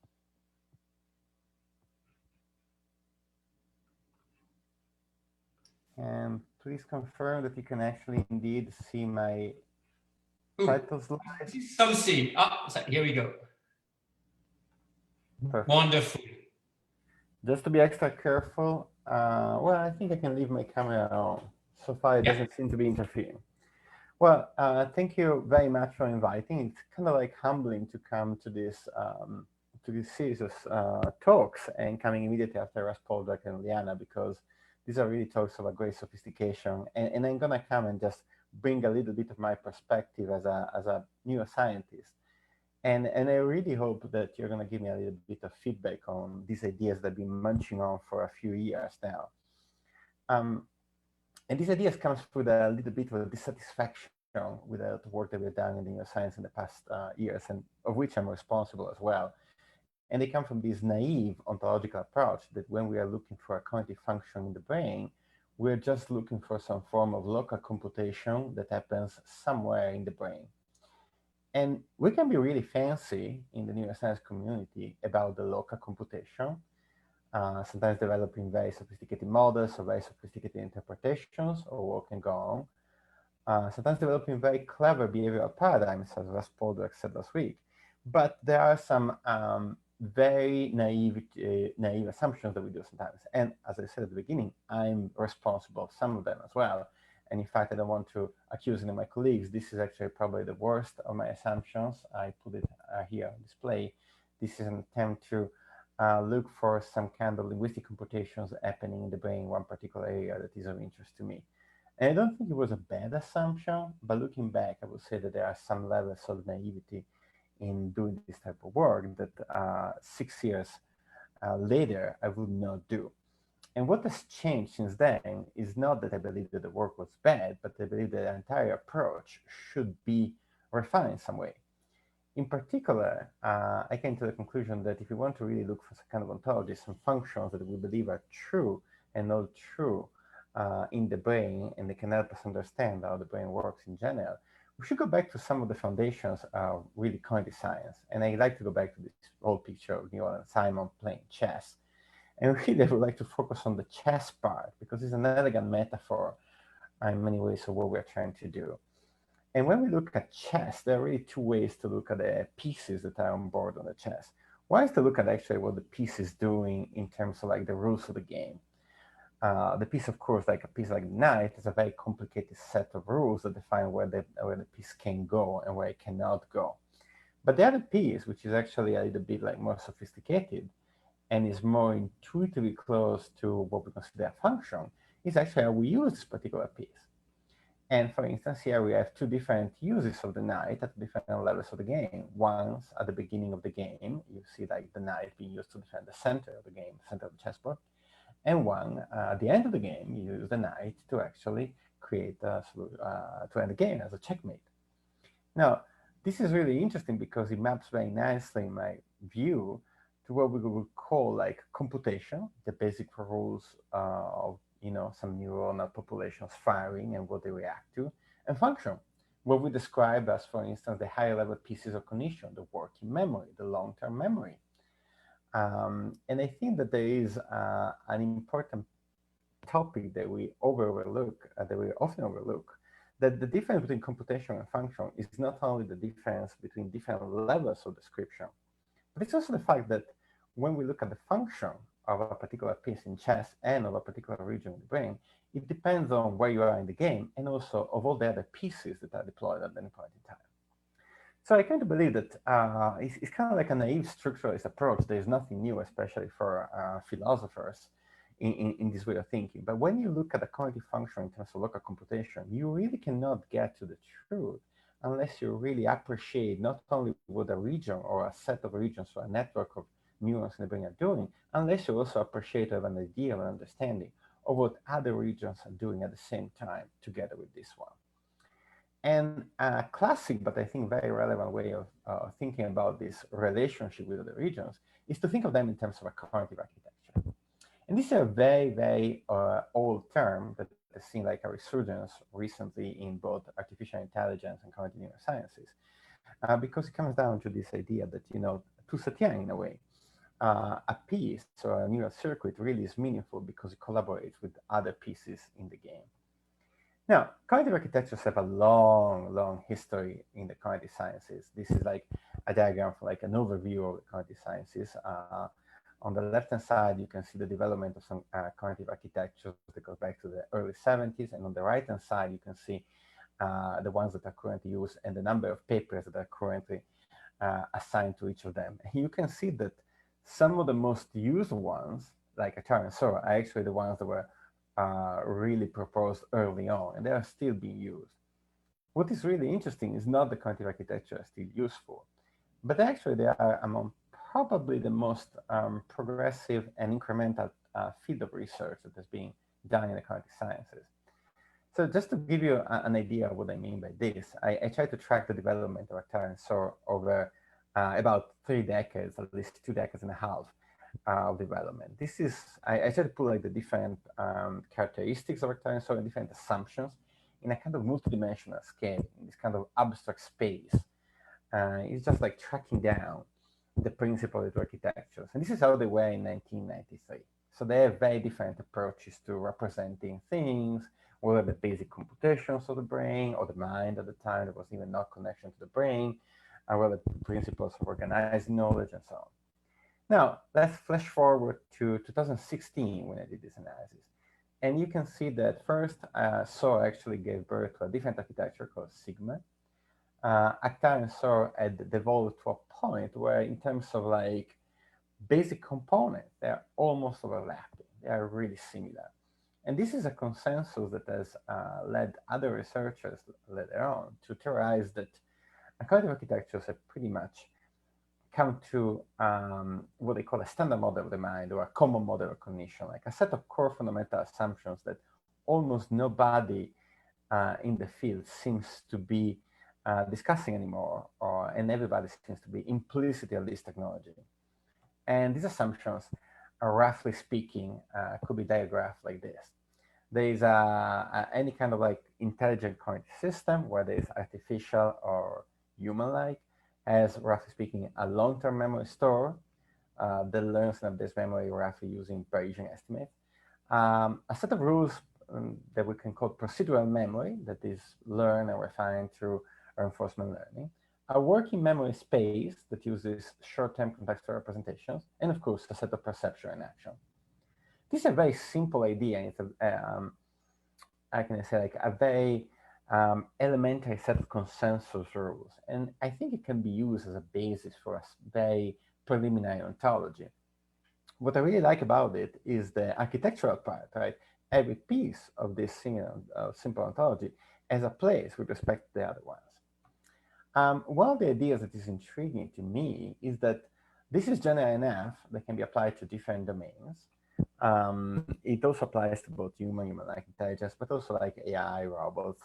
And please confirm that you can actually indeed see my title slide. Something. Here we go. Perfect. Wonderful. Just to be extra careful, well, I think I can leave my camera on. So far, it doesn't seem to be interfering. Well, thank you very much for inviting. It's kind of like humbling to come to this series of talks, and coming immediately after Russ Poldark and Uljana, because these are really talks of a great sophistication. And I'm gonna come and just bring a little bit of my perspective as a neuroscientist. And I really hope that you're gonna give me a little bit of feedback on these ideas that I've been munching on for a few years now. And these ideas comes with a little bit of a dissatisfaction with the work that we've done in neuroscience in the past years, and of which I'm responsible as well. And they come from this naive ontological approach that when we are looking for a cognitive function in the brain, we're just looking for some form of local computation that happens somewhere in the brain. And we can be really fancy in the neuroscience community about the local computation, sometimes developing very sophisticated models or very sophisticated interpretations of what can go on. Sometimes developing very clever behavioral paradigms, as Russ Poldark said last week. But there are some very naive assumptions that we do sometimes. And as I said at the beginning, I'm responsible for some of them as well. And in fact, I don't want to accuse any of my colleagues. This is actually probably the worst of my assumptions. I put it here on display. This is an attempt to look for some kind of linguistic computations happening in the brain in one particular area that is of interest to me. And I don't think it was a bad assumption, but looking back, I would say that there are some levels of naivety in doing this type of work that 6 years later I would not do. And what has changed since then is not that I believe that the work was bad, but I believe that the entire approach should be refined in some way. In particular, I came to the conclusion that if we want to really look for some kind of ontology, some functions that we believe are true and not true in the brain, and they can help us understand how the brain works in general, we should go back to some of the foundations of really cognitive science. And I like to go back to this old picture of Neil and Simon playing chess. And really, I would like to focus on the chess part because it's an elegant metaphor in many ways of what we're trying to do. And when we look at chess, there are really two ways to look at the pieces that are on board on the chess. One is to look at actually what the piece is doing in terms of like the rules of the game. The piece, of course, like a piece like knight, is a very complicated set of rules that define where the piece can go and where it cannot go. But the other piece, which is actually a little bit like more sophisticated and is more intuitively close to what we consider a function, is actually how we use this particular piece. And for instance, here we have two different uses of the knight at different levels of the game. Once at the beginning of the game, you see like the knight being used to defend the center of the game, center of the chessboard. And one, at the end of the game, you use the knight to actually create to end the game as a checkmate. Now, this is really interesting because it maps very nicely, in my view, to what we would call like computation, the basic rules of some neuronal populations firing and what they react to, and function, what we describe as, for instance, the higher level pieces of cognition, the working memory, the long-term memory. And I think that there is an important topic that we overlook, that we often overlook, that the difference between computation and function is not only the difference between different levels of description, but it's also the fact that when we look at the function of a particular piece in chess and of a particular region in the brain, it depends on where you are in the game and also of all the other pieces that are deployed at any point in time. So I kind of believe that it's kind of like a naive structuralist approach. There's nothing new, especially for philosophers in this way of thinking. But when you look at the cognitive function in terms of local computation, you really cannot get to the truth unless you really appreciate not only what a region or a set of regions or a network of neurons in the brain are doing, unless you also appreciate or have an idea or an understanding of what other regions are doing at the same time together with this one. And a classic, but I think very relevant way of thinking about this relationship with other regions is to think of them in terms of a cognitive architecture. And this is a very, very old term that has seen like a resurgence recently in both artificial intelligence and cognitive neurosciences, because it comes down to this idea that, to Satya in a way, a piece or a neural circuit really is meaningful because it collaborates with other pieces in the game. Now, cognitive architectures have a long, long history in the cognitive sciences. This is like a diagram for like an overview of the cognitive sciences. On the left-hand side, you can see the development of some cognitive architectures that goes back to the early 70s. And on the right-hand side, you can see the ones that are currently used and the number of papers that are currently assigned to each of them. And you can see that some of the most used ones, like Atari and Sora, are actually the ones that were really proposed early on, and they are still being used. What is really interesting is not the cognitive architecture is still useful, but actually they are among probably the most progressive and incremental field of research that has been done in the cognitive sciences. So just to give you an idea of what I mean by this, I try to track the development of Atari and Sora over about 3 decades, at least 2 decades and a half of development. This is, I try to put like the different characteristics of Atari and Sora and different assumptions in a kind of multidimensional scale, in this kind of abstract space. It's just like tracking down the principle of the architectures. And this is how they were in 1993. So they have very different approaches to representing things, whether the basic computations of the brain or the mind at the time, there was even no connection to the brain, and whether the principles of organizing knowledge and so on. Now, let's flash forward to 2016 when I did this analysis. And you can see that first, Sora actually gave birth to a different architecture called Sigma. Atari and Sora had devolved to a point where in terms of like basic components, they're almost overlapping. They are really similar. And this is a consensus that has led other researchers later on to theorize that cognitive architectures have pretty much come to what they call a standard model of the mind or a common model of cognition, like a set of core fundamental assumptions that almost nobody in the field seems to be discussing anymore, and everybody seems to be implicit in this technology. And these assumptions, roughly speaking, could be diagrammed like this. There is any kind of like intelligent cognitive system, whether it's artificial or human-like, has, roughly speaking, a long-term memory store, that learns net-based memory roughly using Bayesian estimates. A set of rules that we can call procedural memory, that is learned and refined through reinforcement learning, a working memory space that uses short-term contextual representations, and of course, a set of perception and action. This is a very simple idea, and it's a, how can I say, like a very elementary set of consensus rules. And I think it can be used as a basis for a very preliminary ontology. What I really like about it is the architectural part, right? Every piece of this simple ontology has a place with respect to the other ones. One of the ideas that is intriguing to me is that this is general enough that can be applied to different domains. It also applies to both human-like intelligence, but also like AI, robots,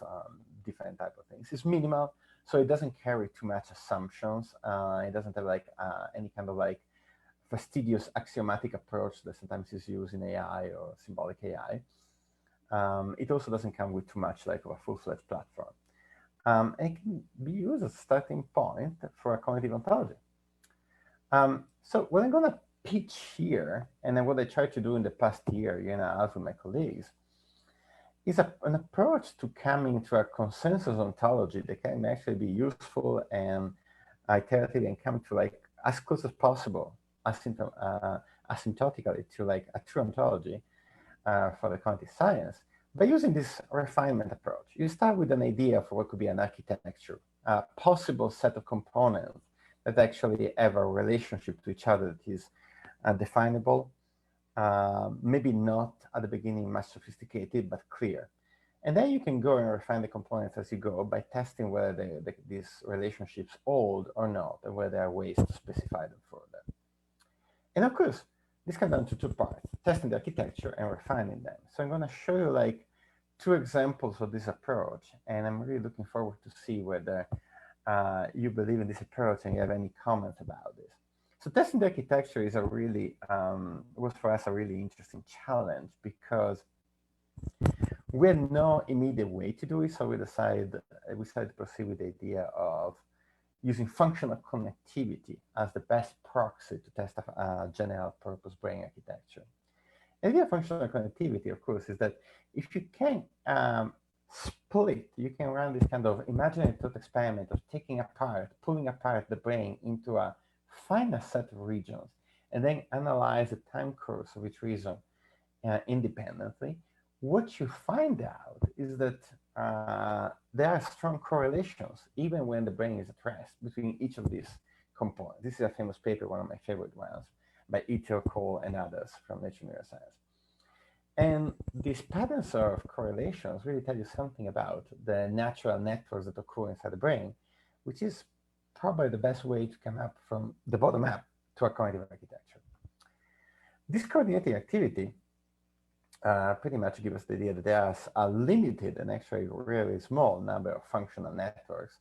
different type of things. It's minimal, so it doesn't carry too much assumptions. It doesn't have like any kind of like fastidious axiomatic approach that sometimes is used in AI or symbolic AI. It also doesn't come with too much like of a full-fledged platform. And it can be used as a starting point for a cognitive ontology. So what I'm going to pitch here, and then what I tried to do in the past year and a half with my colleagues, is an approach to coming to a consensus ontology that can actually be useful and iterative and come to like as close as possible asymptotically to like a true ontology for the cognitive science by using this refinement approach. You start with an idea for what could be an architecture, a possible set of components that actually have a relationship to each other that is definable, maybe not at the beginning much sophisticated, but clear. And then you can go and refine the components as you go by testing whether these relationships hold or not, and whether there are ways to specify them further. And of course, this comes down to two parts, testing the architecture and refining them. So I'm going to show you like two examples of this approach, and I'm really looking forward to see whether you believe in this approach and you have any comments about this. So testing the architecture is a really, was for us a really interesting challenge because we had no immediate way to do it. So we decided to proceed with the idea of using functional connectivity as the best proxy to test a general purpose brain architecture. The idea of functional connectivity, of course, is that if you can split, you can run this kind of imaginary thought experiment of pulling apart the brain into a finite set of regions, and then analyze the time course of each region independently. What you find out is that there are strong correlations, even when the brain is at rest, between each of these components. This is a famous paper, one of my favorite ones, by Ito, Cole, and others from Nature Neuroscience. And these patterns of correlations really tell you something about the natural networks that occur inside the brain, which is probably the best way to come up from the bottom up to a cognitive architecture. This coordinating activity pretty much gives us the idea that there's a limited and actually really small number of functional networks.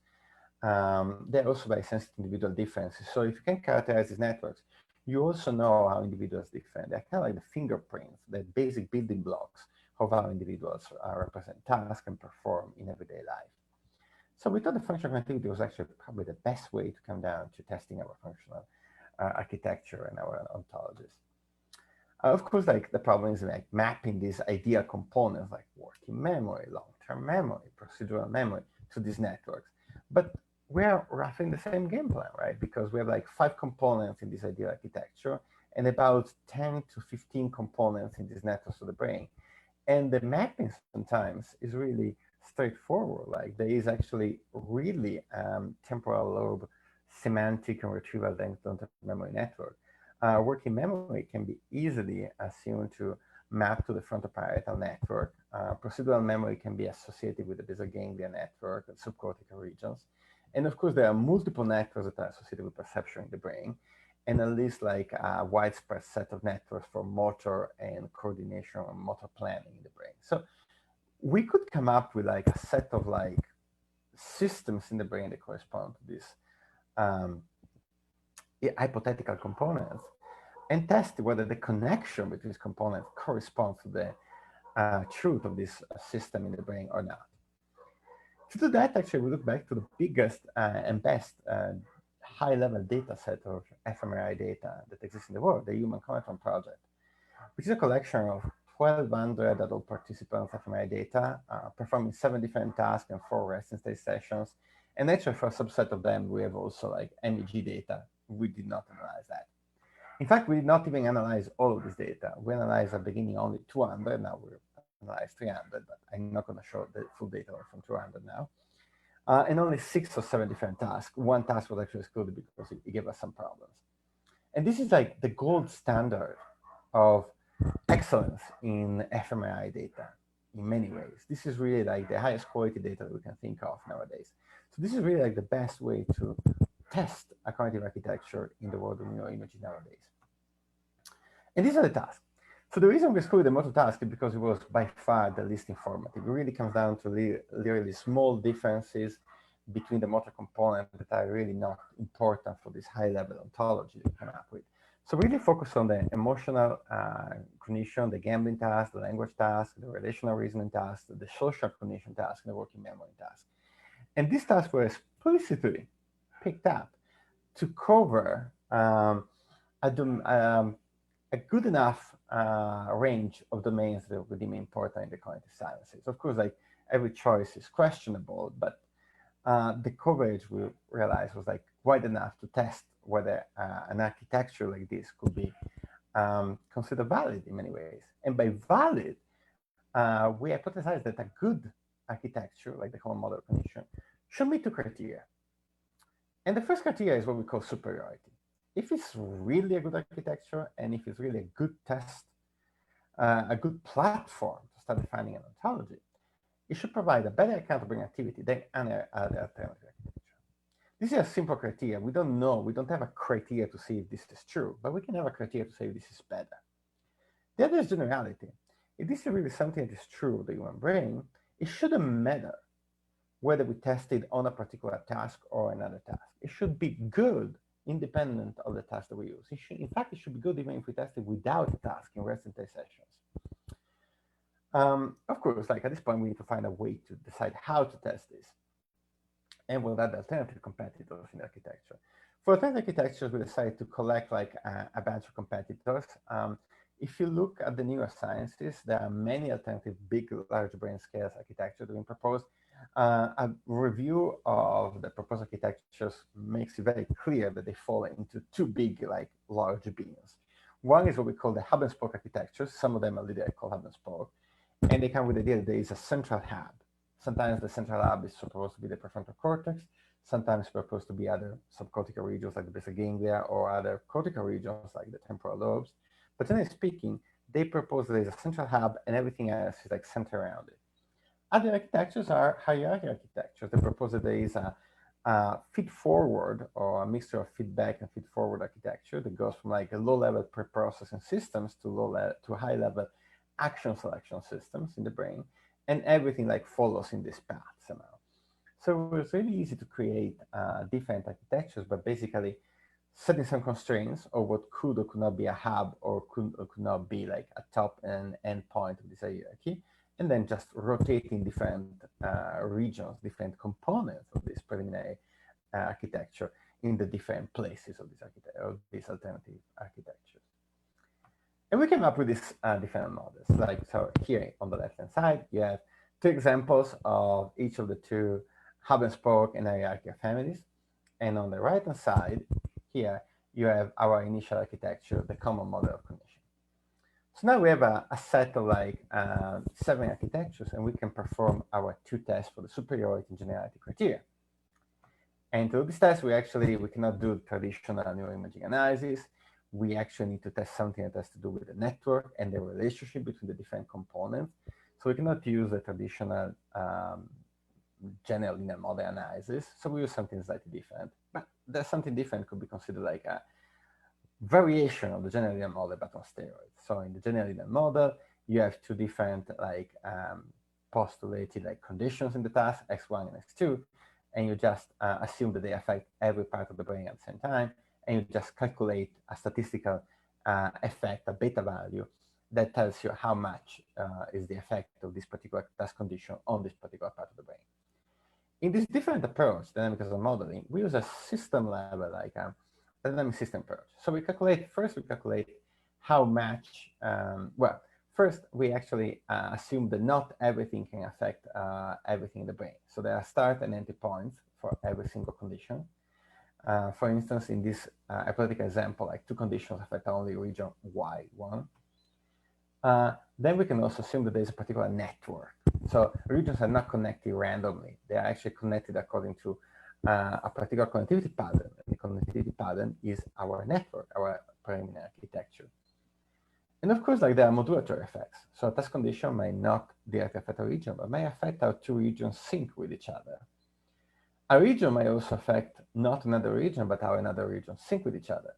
They're also very sensitive to individual differences. So if you can characterize these networks, you also know how individuals differ. They're kind of like the fingerprints, the basic building blocks of how individuals represent tasks and perform in everyday life. So we thought the functional connectivity was actually probably the best way to come down to testing our functional architecture and our ontologies. Of course, like the problem is like mapping these ideal components like working memory, long-term memory, procedural memory to these networks. But we're roughly in the same game plan, right? Because we have like 5 components in this ideal architecture and about 10 to 15 components in these networks of the brain. And the mapping sometimes is really straightforward. Like there is actually really temporal lobe, semantic and retrieval length long-term memory network. Working memory can be easily assumed to map to the frontoparietal network. Procedural memory can be associated with the basal ganglia network and subcortical regions. And of course, there are multiple networks that are associated with perception in the brain, and at least like a widespread set of networks for motor and coordination and motor planning in the brain. So we could come up with like a set of like systems in the brain that correspond to these hypothetical components and test whether the connection between these components corresponds to the truth of this system in the brain or not. To do that, actually, we look back to the biggest and best high-level data set of fMRI data that exists in the world, the Human Cometron Project, which is a collection of 1,200 adult participants' fMRI data, performing 7 different tasks and 4 resting state sessions. And actually, for a subset of them, we have also like MEG data. We did not analyze that. In fact, we did not even analyze all of this data. We analyzed at the beginning only 200. Now we analyze 300, but I'm not going to show the full data from 200 now. And only 6 or 7 different tasks. One task was actually excluded because it gave us some problems. And this is like the gold standard of excellence in fMRI data in many ways. This is really like the highest quality data that we can think of nowadays. So this is really like the best way to test a cognitive architecture in the world of neuroimaging nowadays. And these are the tasks. So the reason we excluded the motor task is because it was by far the least informative. It really comes down to literally small differences between the motor components that are really not important for this high-level ontology that we come up with. So really focus on the emotional cognition, the gambling task, the language task, the relational reasoning task, the social cognition task, and the working memory task. And these tasks were explicitly picked up to cover a good enough range of domains that would be important in the cognitive sciences. Of course, like every choice is questionable, but the coverage we realized was like wide enough to test whether an architecture like this could be considered valid in many ways. And by valid, we hypothesized that a good architecture, like the common model cognition, should meet 2 criteria. And the first criteria is what we call superiority. If it's really a good architecture, and if it's really a good test, a good platform to start defining an ontology, it should provide a better account of brain activity than any other alternative architecture. This is a simple criteria. We don't know, we don't have a criteria to see if this is true, but we can have a criteria to say if this is better. The other is generality. If this is really something that is true of the human brain, it shouldn't matter whether we test it on a particular task or another task. It should be good independent of the task that we use. In fact, it should be good even if we test it without a task in rest and test sessions. Of course, like at this point, we need to find a way to decide how to test this and what are the alternative competitors in the architecture. For alternative architectures, we decided to collect like a bunch of competitors. If you look at the neurosciences, there are many alternative big, large brain scales architectures being proposed. A review of the proposed architectures makes it very clear that they fall into 2 big, like large beams. One is what we call the hub and spoke architectures. Some of them are literally called hub and spoke. And they come with the idea that there is a central hub. Sometimes the central hub is supposed to be the prefrontal cortex. Sometimes it's supposed to be other subcortical regions like the basal ganglia or other cortical regions like the temporal lobes. But generally speaking, they propose that there's a central hub and everything else is like centered around it. Other architectures are hierarchy architectures. They propose that there is a feed-forward or a mixture of feedback and feed-forward architecture that goes from like a low-level pre-processing systems to high-level action selection systems in the brain, and everything like follows in this path somehow. So it's really easy to create different architectures, but basically setting some constraints of what could or could not be a hub or could or could not be like a top and end point of this hierarchy, and then just rotating different regions, different components of this preliminary architecture in the different places of these alternative architectures. And we came up with these different models. Like, so here on the left-hand side, you have 2 examples of each of the 2 hub and spoke and hierarchical families. And on the right-hand side, here, you have our initial architecture, the common model of cognition. So now we have a set of like 7 architectures, and we can perform our 2 tests for the superiority and generality criteria. And to do this test, we cannot do traditional neuroimaging analysis. We actually need to test something that has to do with the network and the relationship between the different components. So we cannot use the traditional general linear model analysis. So we use something slightly different. But there's something different could be considered like a variation of the general linear model, but on steroids. So in the general linear model, you have 2 different like postulated like conditions in the task, x1 and x2, and you just assume that they affect every part of the brain at the same time, and you just calculate a statistical effect, a beta value, that tells you how much is the effect of this particular task condition on this particular part of the brain. In this different approach, dynamic causal modeling, we use a system level, like a dynamic system approach. So we calculate, first we calculate how much, well, first we actually assume that not everything can affect everything in the brain. So there are start and end points for every single condition. For instance, in this hypothetical example, like 2 conditions affect only region Y1. Then we can also assume that there's a particular network. So regions are not connected randomly. They are actually connected according to a particular connectivity pattern. And the connectivity pattern is our network, our preliminary architecture. And of course, like there are modulatory effects. So a task condition may not directly affect a region, but may affect how 2 regions sync with each other. A region may also affect not another region, but how another region sync with each other.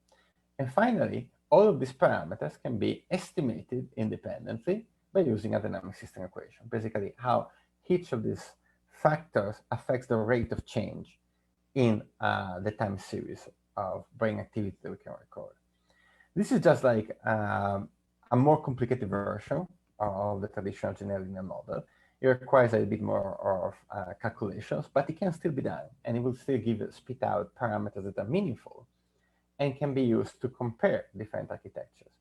And finally, all of these parameters can be estimated independently by using a dynamic system equation. Basically, how each of these factors affects the rate of change in the time series of brain activity that we can record. This is just like a more complicated version of the traditional general linear model. It requires a bit more of calculations, but it can still be done, and it will still spit out parameters that are meaningful and can be used to compare different architectures.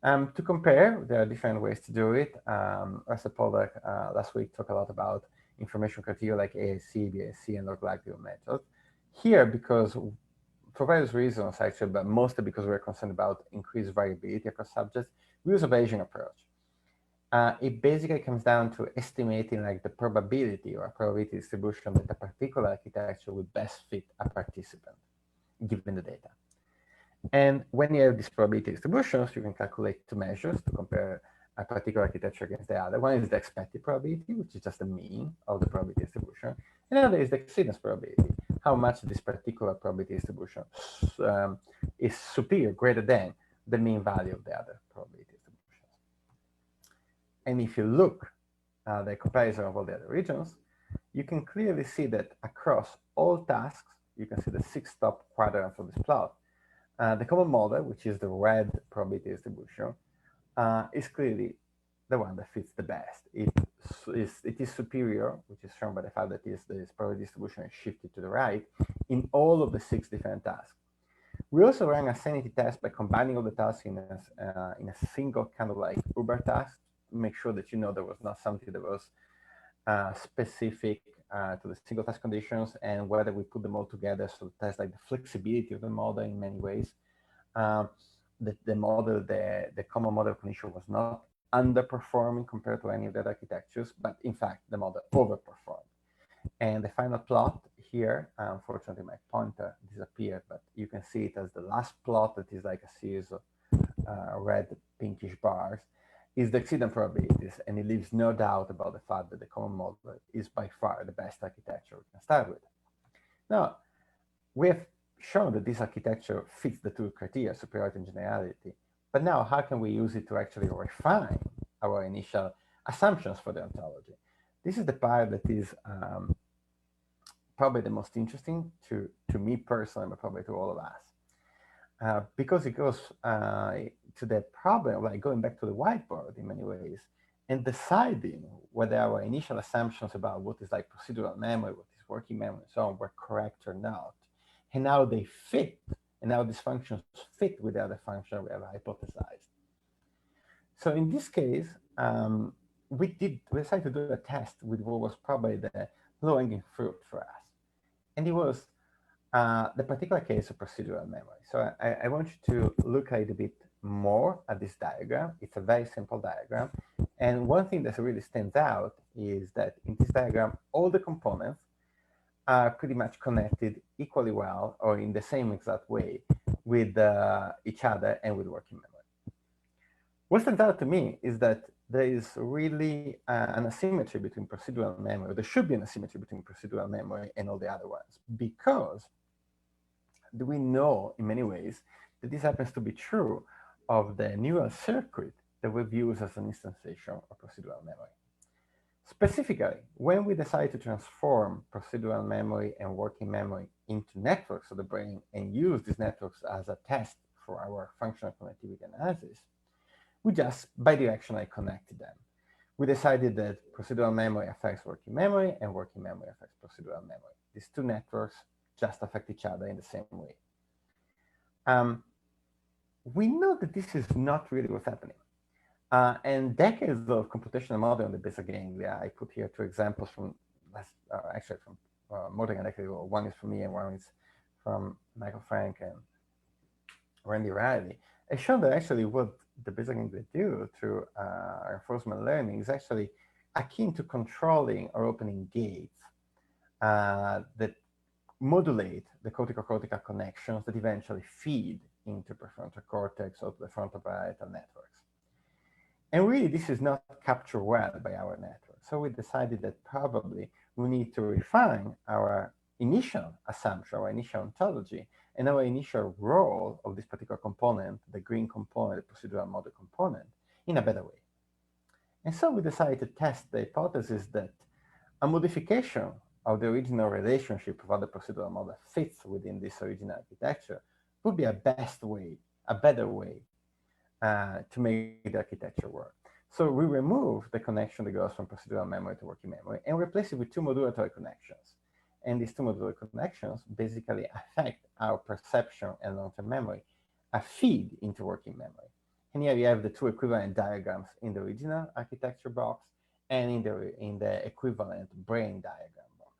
To compare, there are different ways to do it. Russell Pollack last week talked a lot about information criteria like AIC, BIC, and log likelihood methods. Here, because for various reasons, actually, but mostly because we're concerned about increased variability across subjects, we use a Bayesian approach. It basically comes down to estimating like the probability or probability distribution that a particular architecture would best fit a participant, given the data. And when you have these probability distributions, you can calculate 2 measures to compare a particular architecture against the other. One is the expected probability, which is just the mean of the probability distribution. And the other is the exceedance probability, how much this particular probability distribution is superior, greater than the mean value of the other probability distributions. And if you look at the comparison of all the other regions, you can clearly see that across all tasks, you can see the 6 top quadrants of this plot. The common model, which is the red probability distribution, is clearly the one that fits the best. It is superior, which is shown by the fact that this probability distribution is shifted to the right in all of the 6 different tasks. We also ran a sanity test by combining all the tasks in a single kind of like Uber task to make sure that there was not something that was specific to the single task conditions, and whether we put them all together so to test like the flexibility of the model in many ways. The common model condition was not underperforming compared to any of the other architectures, but in fact the model overperformed. And the final plot here, unfortunately my pointer disappeared, but you can see it as the last plot that is like a series of red pinkish bars, is the exceedance probabilities, and it leaves no doubt about the fact that the common model is by far the best architecture we can start with. Now, we have shown that this architecture fits the 2 criteria, superiority and generality, but now how can we use it to actually refine our initial assumptions for the ontology? This is the part that is probably the most interesting to me personally, but probably to all of us. Because it goes to the problem, like going back to the whiteboard in many ways, and deciding whether our initial assumptions about what is like procedural memory, what is working memory, and so on, were correct or not, and how they fit, and how these functions fit with the other function we have hypothesized. So in this case, we decided to do a test with what was probably the low-hanging fruit for us, and it was the particular case of procedural memory. So I want you to look a little bit more at this diagram. It's a very simple diagram. And one thing that really stands out is that in this diagram, all the components are pretty much connected equally well or in the same exact way with each other and with working memory. What stands out to me is that there is really an asymmetry between procedural memory. There should be an asymmetry between procedural memory and all the other ones, because we know in many ways that this happens to be true of the neural circuit that we've used as an instantiation of procedural memory. Specifically, when we decide to transform procedural memory and working memory into networks of the brain and use these networks as a test for our functional connectivity analysis, we just bidirectionally connected them. we decided that procedural memory affects working memory and working memory affects procedural memory. These two networks just affect each other in the same way. We know that this is not really what's happening. And decades of computational modeling on the basal ganglia, I put here two examples from more than a decade ago. One is from me and one is from Michael Frank and Randy Riley. It showed that actually what the basal ganglia do through reinforcement learning is actually akin to controlling or opening gates that modulate the cortical connections that eventually feed into prefrontal cortex or to the frontal parietal networks. And really, this is not captured well by our network. So we decided that probably we need to refine our initial assumption, our initial ontology, and our initial role of this particular component, the green component, the procedural model component, in a better way. And so we decided to test the hypothesis that a modification of the original relationship of how the procedural model fits within this original architecture would be a better way to make the architecture work. So we remove the connection that goes from procedural memory to working memory and replace it with two modulatory connections. And these two modulatory connections basically affect our perception and long-term memory, a feed into working memory. And here you have the two equivalent diagrams in the original architecture box and in the equivalent brain diagram box.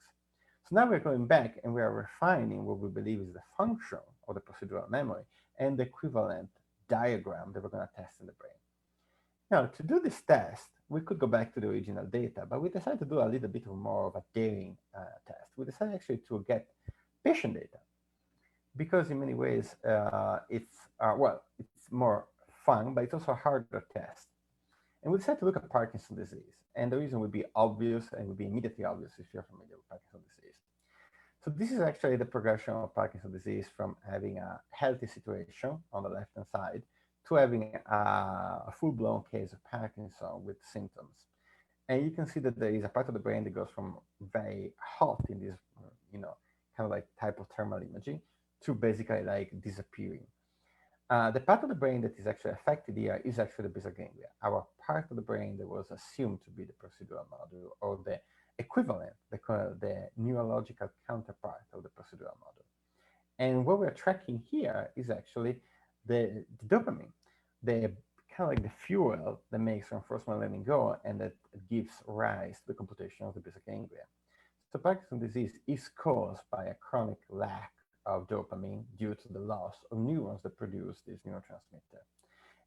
So now we're going back and we are refining what we believe is the function of the procedural memory and the equivalent diagram that we're going to test in the brain. Now, to do this test, we could go back to the original data, but we decided to do a little bit more of a daring test. We decided actually to get patient data because in many ways it's more fun, but it's also a harder test. And we decided to look at Parkinson's disease. And the reason would be obvious and would be immediately obvious if you're familiar with Parkinson's disease. So this is actually the progression of Parkinson's disease from having a healthy situation on the left-hand side to having a full-blown case of Parkinson with symptoms. And you can see that there is a part of the brain that goes from very hot in this, kind of like type of thermal imaging to basically like disappearing. The part of the brain that is actually affected here is actually the basal ganglia, our part of the brain that was assumed to be the procedural module or the equivalent, the neurological counterpart of the procedural model. And what we're tracking here is actually the dopamine, the kind of like the fuel that makes reinforcement learning go and that gives rise to the computation of the basal ganglia. So Parkinson's disease is caused by a chronic lack of dopamine due to the loss of neurons that produce this neurotransmitter.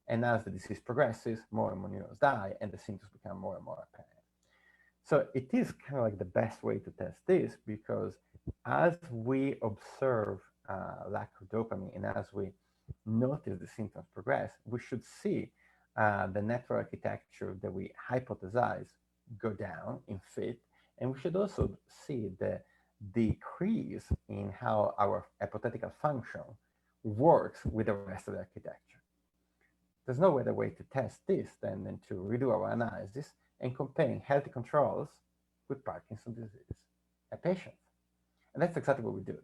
And as the disease progresses, more and more neurons die and the symptoms become more and more apparent. So it is kind of like the best way to test this because as we observe lack of dopamine and as we notice the symptoms progress, we should see the network architecture that we hypothesize go down in fit. And we should also see the decrease in how our hypothetical function works with the rest of the architecture. There's no other way to test this than to redo our analysis and comparing healthy controls with Parkinson's disease at patients. And that's exactly what we do.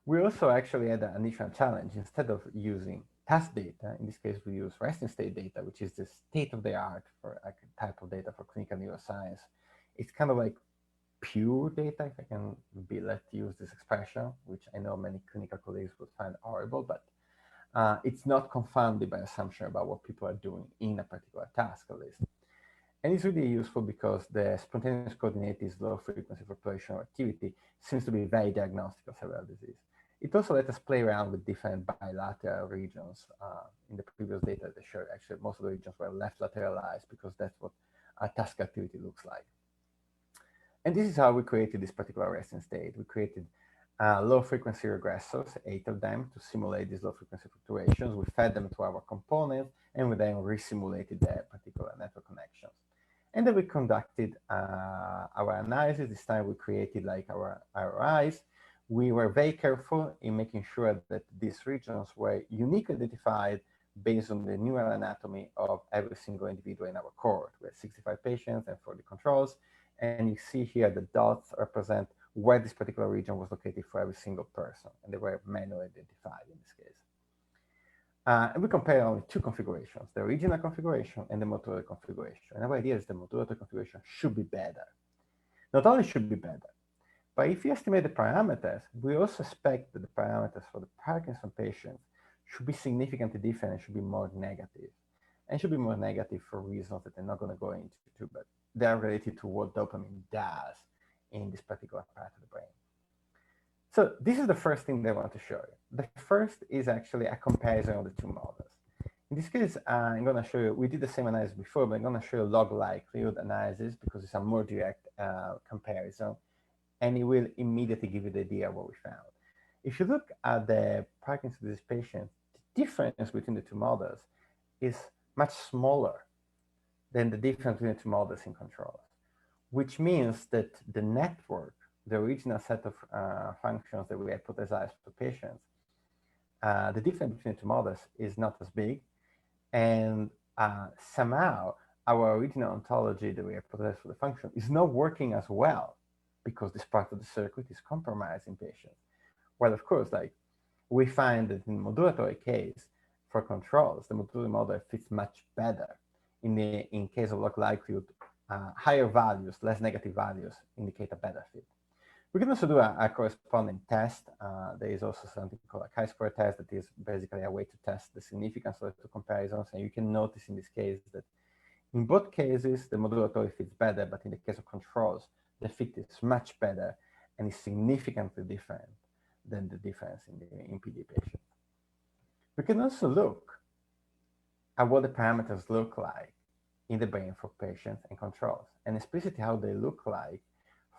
We also actually had an initial challenge. Instead of using task data, in this case, we use resting state data, which is the state of the art for a type of data for clinical neuroscience. It's kind of like pure data, if I can be let to use this expression, which I know many clinical colleagues would find horrible, but it's not confounded by assumption about what people are doing in a particular task at least. And it's really useful because the spontaneous coordinated low frequency for operational activity seems to be very diagnostic of cerebral disease. It also let us play around with different bilateral regions. In the previous data they showed, actually most of the regions were left lateralized because that's what a task activity looks like. And this is how we created this particular resting state. We created low frequency regressors, 8 of them, to simulate these low frequency fluctuations. We fed them to our components and we then resimulated their particular network connections. And then we conducted our analysis. This time we created like our ROIs. We were very careful in making sure that these regions were uniquely identified based on the neural anatomy of every single individual in our cohort. We had 65 patients and 40 controls. And you see here the dots represent where this particular region was located for every single person. And they were manually identified in this case. And we compare only two configurations, the original configuration and the modulator configuration. And our idea is the modulator configuration should be better. Not only should be better, but if you estimate the parameters, we also expect that the parameters for the Parkinson patients should be significantly different and should be more negative. And should be more negative for reasons that I'm not going to go into, but they are related to what dopamine does in this particular part of the brain. So this is the first thing that I want to show you. The first is actually a comparison of the two models. In this case, I'm going to show you, we did the same analysis before, but I'm going to show you log likelihood analysis because it's a more direct comparison, and it will immediately give you the idea of what we found. If you look at the Parkinson's disease patients, the difference between the two models is much smaller than the difference between the two models in controls, which means that the network, the original set of functions that we hypothesized for patients, the difference between the two models is not as big. And somehow our original ontology that we hypothesized for the function is not working as well because this part of the circuit is compromised in patients. Well, of course, like we find that in modulatory case for controls, the modulatory model fits much better. In case of log likelihood, higher values, less negative values indicate a better fit. We can also do a corresponding test. There is also something called a chi-square test that is basically a way to test the significance of the two comparisons. And you can notice in this case that in both cases, the modulatory fits better, but in the case of controls, the fit is much better and is significantly different than the difference in the PD patients. We can also look at what the parameters look like in the brain for patients and controls, and explicitly how they look like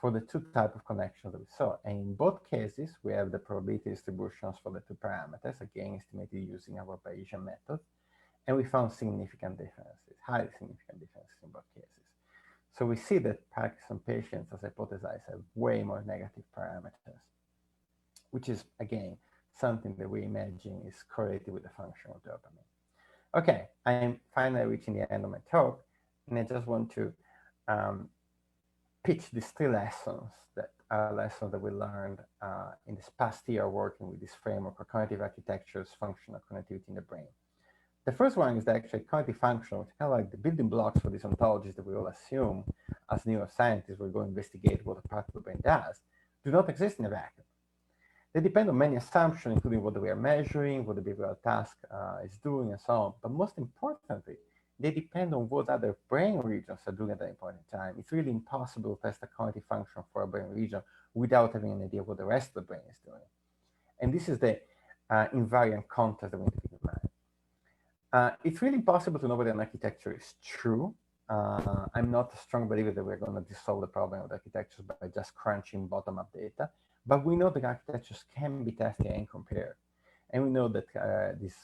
for the two types of connections that we saw. And in both cases, we have the probability distributions for the two parameters, again, estimated using our Bayesian method. And we found significant differences, highly significant differences in both cases. So we see that Parkinson patients, as hypothesized, have way more negative parameters, which is, again, something that we imagine is correlated with the function of dopamine. Okay, I'm finally reaching the end of my talk, and I just want to pitch these three lessons that are lessons that we learned in this past year working with this framework of cognitive architectures, functional connectivity in the brain. The first one is that actually cognitive function, which is kind of like the building blocks for these ontologies that we all assume as neuroscientists will go investigate what a part of the brain does, do not exist in a vacuum. They depend on many assumptions, including what we are measuring, what the behavioral task is doing, and so on. But most importantly, they depend on what other brain regions are doing at that point in time. It's really impossible to test a cognitive function for a brain region without having an idea of what the rest of the brain is doing. And this is the invariant context that we need to keep in mind. It's really impossible to know whether an architecture is true. I'm not a strong believer that we're going to solve the problem of architectures by just crunching bottom-up data, but we know that architectures can be tested and compared. And we know that these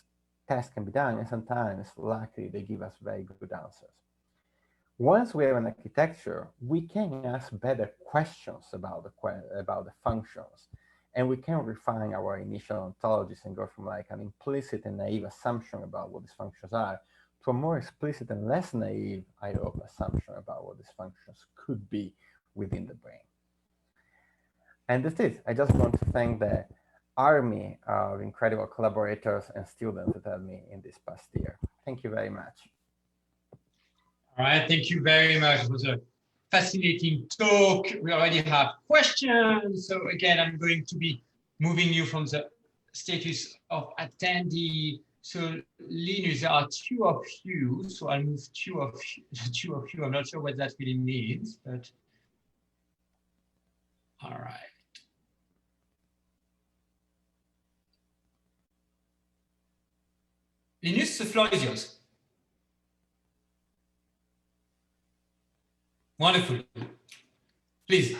tests can be done, and sometimes, luckily, they give us very good answers. Once we have an architecture, we can ask better questions about the functions, and we can refine our initial ontologies and go from like an implicit and naive assumption about what these functions are to a more explicit and less naive, I hope, assumption about what these functions could be within the brain. And that's it. I just want to thank the army of incredible collaborators and students that helped me in this past year. Thank you very much. All right, thank you very much. It was a fascinating talk. We already have questions. So again, I'm going to be moving you from the status of attendee. So Linus, there are two of you. So I'll move two of you. I'm not sure what that really means, but all right. Linus, the floor is yours. Wonderful. Please.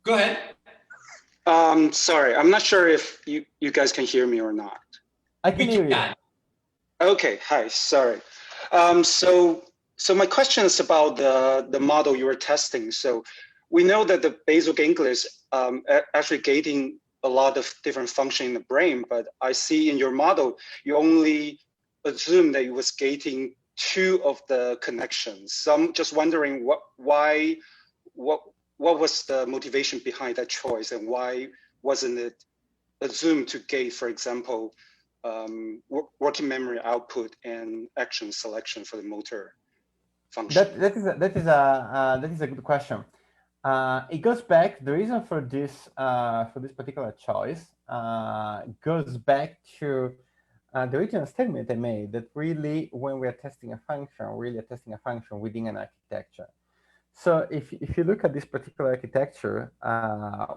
Go ahead. Sorry, I'm not sure if you guys can hear me or not. I can hear you. Okay, hi, sorry. So my question is about the model you were testing. So we know that the basal ganglia is actually gating a lot of different function in the brain, but I see in your model, you only assume that it was gating two of the connections. So I'm just wondering what was the motivation behind that choice, and why wasn't it assumed to gate, for example, working memory output and action selection for the motor function? That is a good question. It goes back. The reason for this particular choice goes back to the original statement I made, that really, when we are testing a function, really are testing a function within an architecture. So if you look at this particular architecture,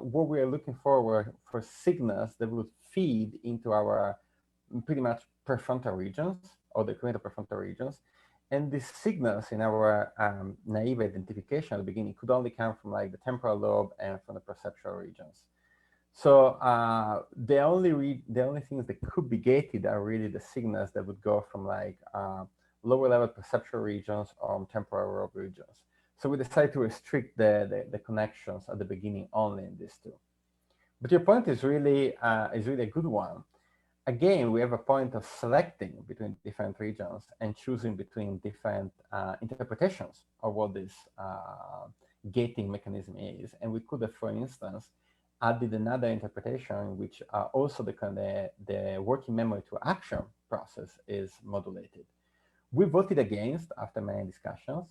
what we are looking for signals that would feed into our pretty much prefrontal regions, or the equivalent of prefrontal regions. And these signals in our naive identification at the beginning could only come from like the temporal lobe and from the perceptual regions. So the only things that could be gated are really the signals that would go from like lower level perceptual regions or temporal lobe regions. So we decided to restrict the connections at the beginning only in these two. But your point is really a good one. Again, we have a point of selecting between different regions and choosing between different interpretations of what this gating mechanism is. And we could have, for instance, added another interpretation, which also the working memory to action process is modulated. We voted against after many discussions,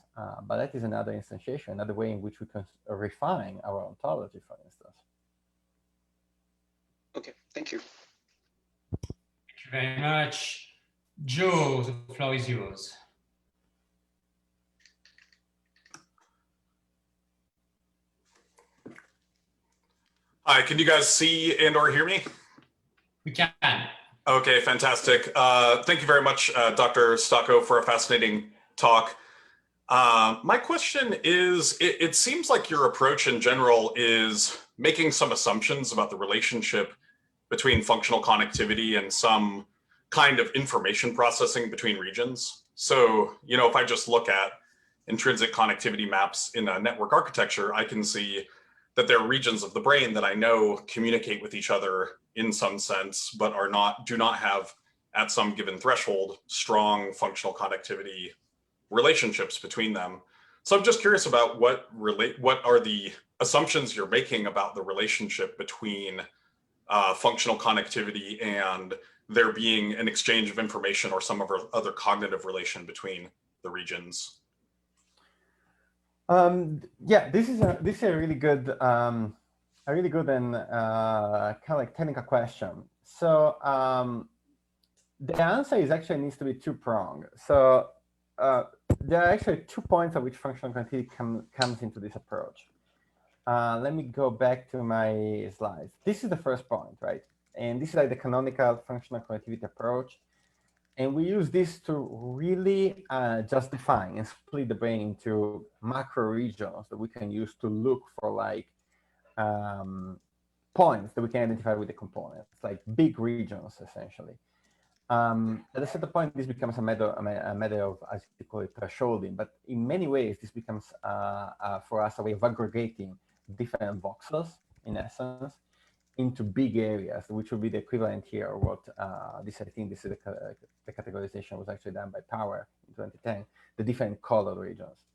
but that is another instantiation, another way in which we can refine our ontology, for instance. Okay, thank you. Thank you very much. Joe, the floor is yours. Hi, can you guys see and or hear me? We can. Okay, fantastic. Thank you very much, Dr. Stocko, for a fascinating talk. My question is, it seems like your approach in general is making some assumptions about the relationship between functional connectivity and some kind of information processing between regions. So, you know, if I just look at intrinsic connectivity maps in a network architecture, I can see that there are regions of the brain that I know communicate with each other in some sense, but do not have, at some given threshold, strong functional connectivity relationships between them. So I'm just curious about what are the assumptions you're making about the relationship between functional connectivity and there being an exchange of information or some other cognitive relation between the regions. Yeah, this is a really good and kind of like technical question. So the answer is actually needs to be two-pronged. So there are actually 2 points at which functional connectivity comes into this approach. Let me go back to my slides. This is the first point, right? And this is like the canonical functional connectivity approach. And we use this to really just define and split the brain into macro regions that we can use to look for like points that we can identify with the components, like big regions, essentially. At a certain point, this becomes a matter of, as you call it, thresholding. But in many ways, this becomes, for us, a way of aggregating different voxels, in essence, into big areas, which would be the equivalent here of what I think this is the categorization was actually done by Power in 2010, the different colored regions.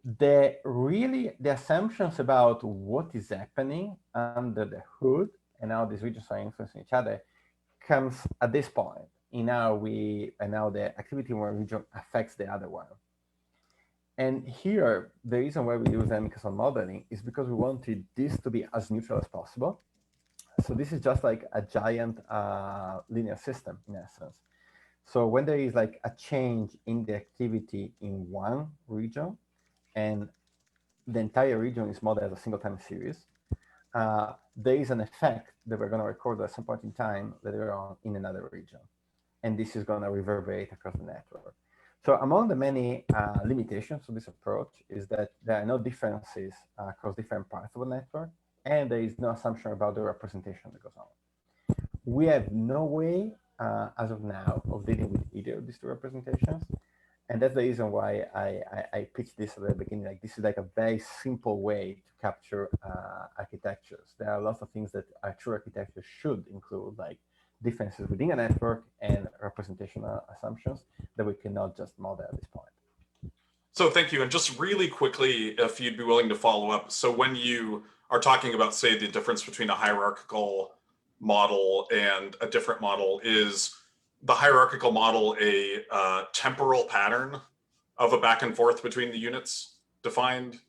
The assumptions about what is happening under the hood and how these regions are influencing each other comes at this point in how the activity in one region affects the other one. And here, the reason why we use dynamical modeling is because we wanted this to be as neutral as possible. So this is just like a giant linear system in essence. So when there is like a change in the activity in one region and the entire region is modeled as a single time series, there is an effect that we're going to record at some point in time later on in another region. And this is going to reverberate across the network. So among the many limitations of this approach is that there are no differences across different parts of the network, and there is no assumption about the representation that goes on. We have no way, as of now, of dealing with either of these two representations. And that's the reason why I pitched this at the beginning. Like, this is like a very simple way to capture architectures. There are lots of things that a true architecture should include, like differences within a network and representational assumptions that we cannot just model at this point. So thank you. And just really quickly, if you'd be willing to follow up. So when you are talking about, say, the difference between a hierarchical model and a different model? Is the hierarchical model a temporal pattern of a back and forth between the units defined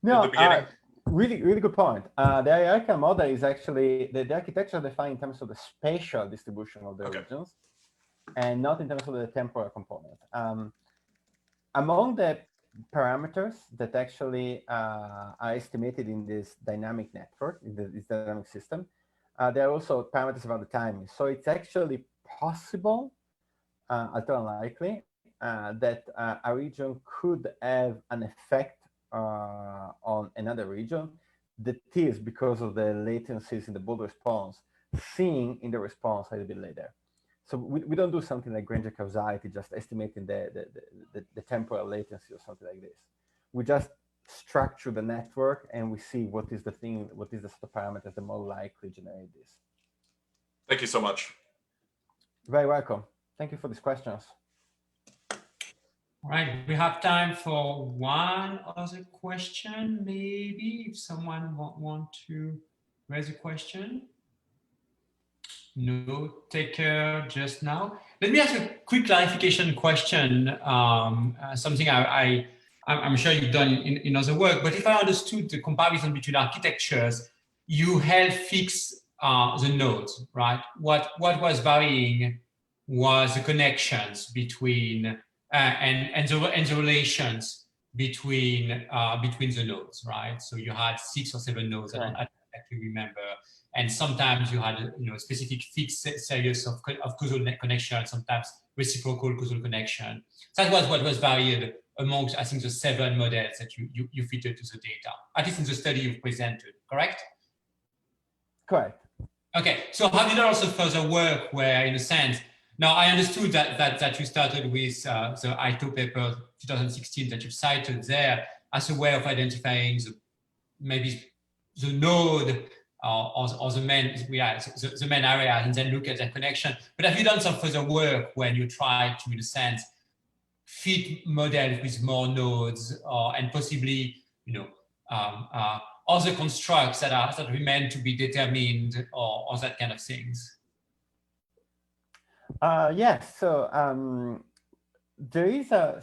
in the beginning? Really good point. The hierarchical model is actually the architecture defined in terms of the spatial distribution of the regions, and not in terms of the temporal component. Among the parameters that actually are estimated in this dynamic network, in this dynamic system, there are also parameters about the timing. So it's actually possible, although unlikely, that a region could have an effect on another region that is because of the latencies in the bool response, seen in the response a little bit later. So we don't do something like Granger causality, just estimating the temporal latency or something like this. We just structure the network and we see what is the thing, what is the set of parameters that more likely generate this. Thank you so much. Very welcome. Thank you for these questions. All right, we have time for one other question, maybe, if someone want to raise a question. No taker just now. Let me ask a quick clarification question, something I'm sure you've done in other work, but if I understood the comparison between architectures, you help fix the nodes, right? What was varying was the connections between and the relations between the nodes, right? So you had 6 or 7 nodes, I don't exactly remember, and sometimes you had a specific fixed series of causal connection, sometimes reciprocal causal connection. That was what was varied amongst, I think, the 7 models that you fitted to the data, at least in the study you presented, correct? Correct. Okay, so have you done also further work where, in a sense, now I understood that you started with the ITO paper 2016 that you cited there as a way of identifying maybe the node or the main the main area, and then look at the connection. But have you done some further work when you try to, in a sense, fit models with more nodes, and possibly, other constructs that remain to be determined, or that kind of things? Yes. So there is the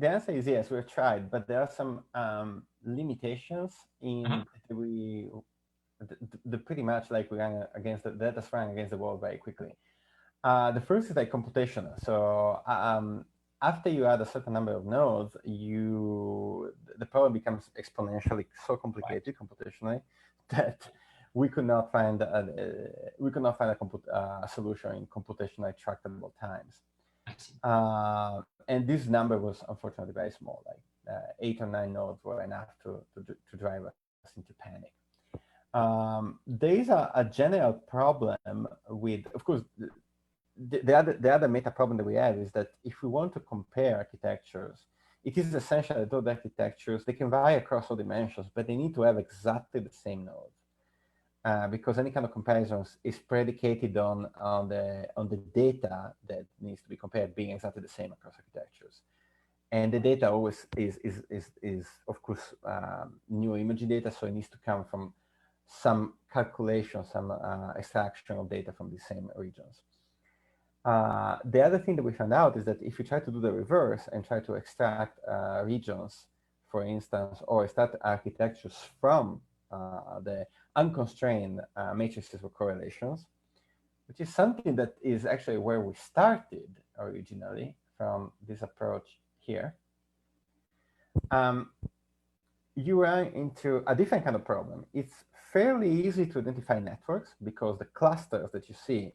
answer is yes. We've tried, but there are some limitations in the pretty much like we ran against the data sprang against the wall very quickly. The first is like computational. So after you add a certain number of nodes, the problem becomes exponentially so complicated computationally that we could not find a solution in computationally tractable times. And this number was unfortunately very small, like 8 or 9 nodes were enough to drive us into panic. There is a general problem with, of course, the other meta problem that we have is that if we want to compare architectures, it is essential that those architectures, they can vary across all dimensions, but they need to have exactly the same nodes. Because any kind of comparisons is predicated on the data that needs to be compared being exactly the same across architectures. And the data always is of course, new imaging data, so it needs to come from some calculation, some extraction of data from the same regions. The other thing that we found out is that if you try to do the reverse and try to extract regions, for instance, or extract architectures from the unconstrained matrices of correlations, which is something that is actually where we started originally from this approach here, you run into a different kind of problem. It's fairly easy to identify networks because the clusters that you see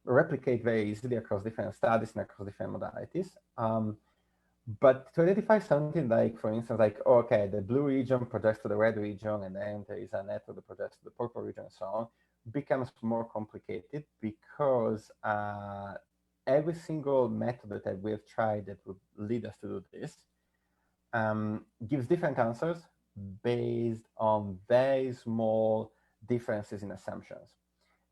replicate very easily across different studies and across different modalities. But to identify something like, for instance, like, okay, the blue region projects to the red region, and then there is a network that projects to the purple region and so on, becomes more complicated because every single method that we have tried that would lead us to do this gives different answers based on very small differences in assumptions.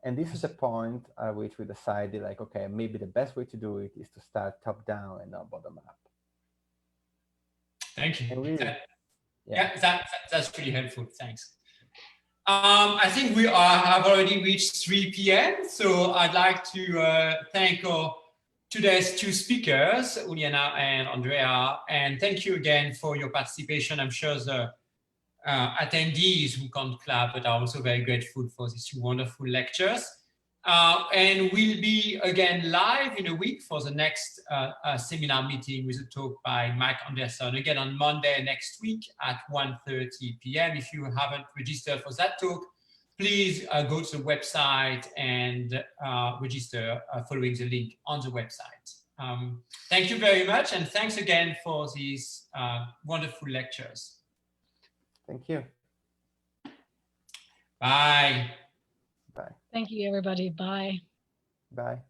And this is the point at which we decided, like, okay, maybe the best way to do it is to start top down and not bottom up. Thank you. Really, that's really helpful. Thanks. I think we have already reached 3 p.m. So I'd like to thank our today's two speakers, Uljana and Andrea, and thank you again for your participation. I'm sure the attendees who can't clap but are also very grateful for these two wonderful lectures. And we'll be again live in a week for the next seminar meeting with a talk by Mike Anderson, again on Monday next week at 1:30 p.m. If you haven't registered for that talk, please go to the website and register following the link on the website. Thank you very much, and thanks again for these wonderful lectures. Thank you. Bye. Bye. Thank you, everybody. Bye. Bye.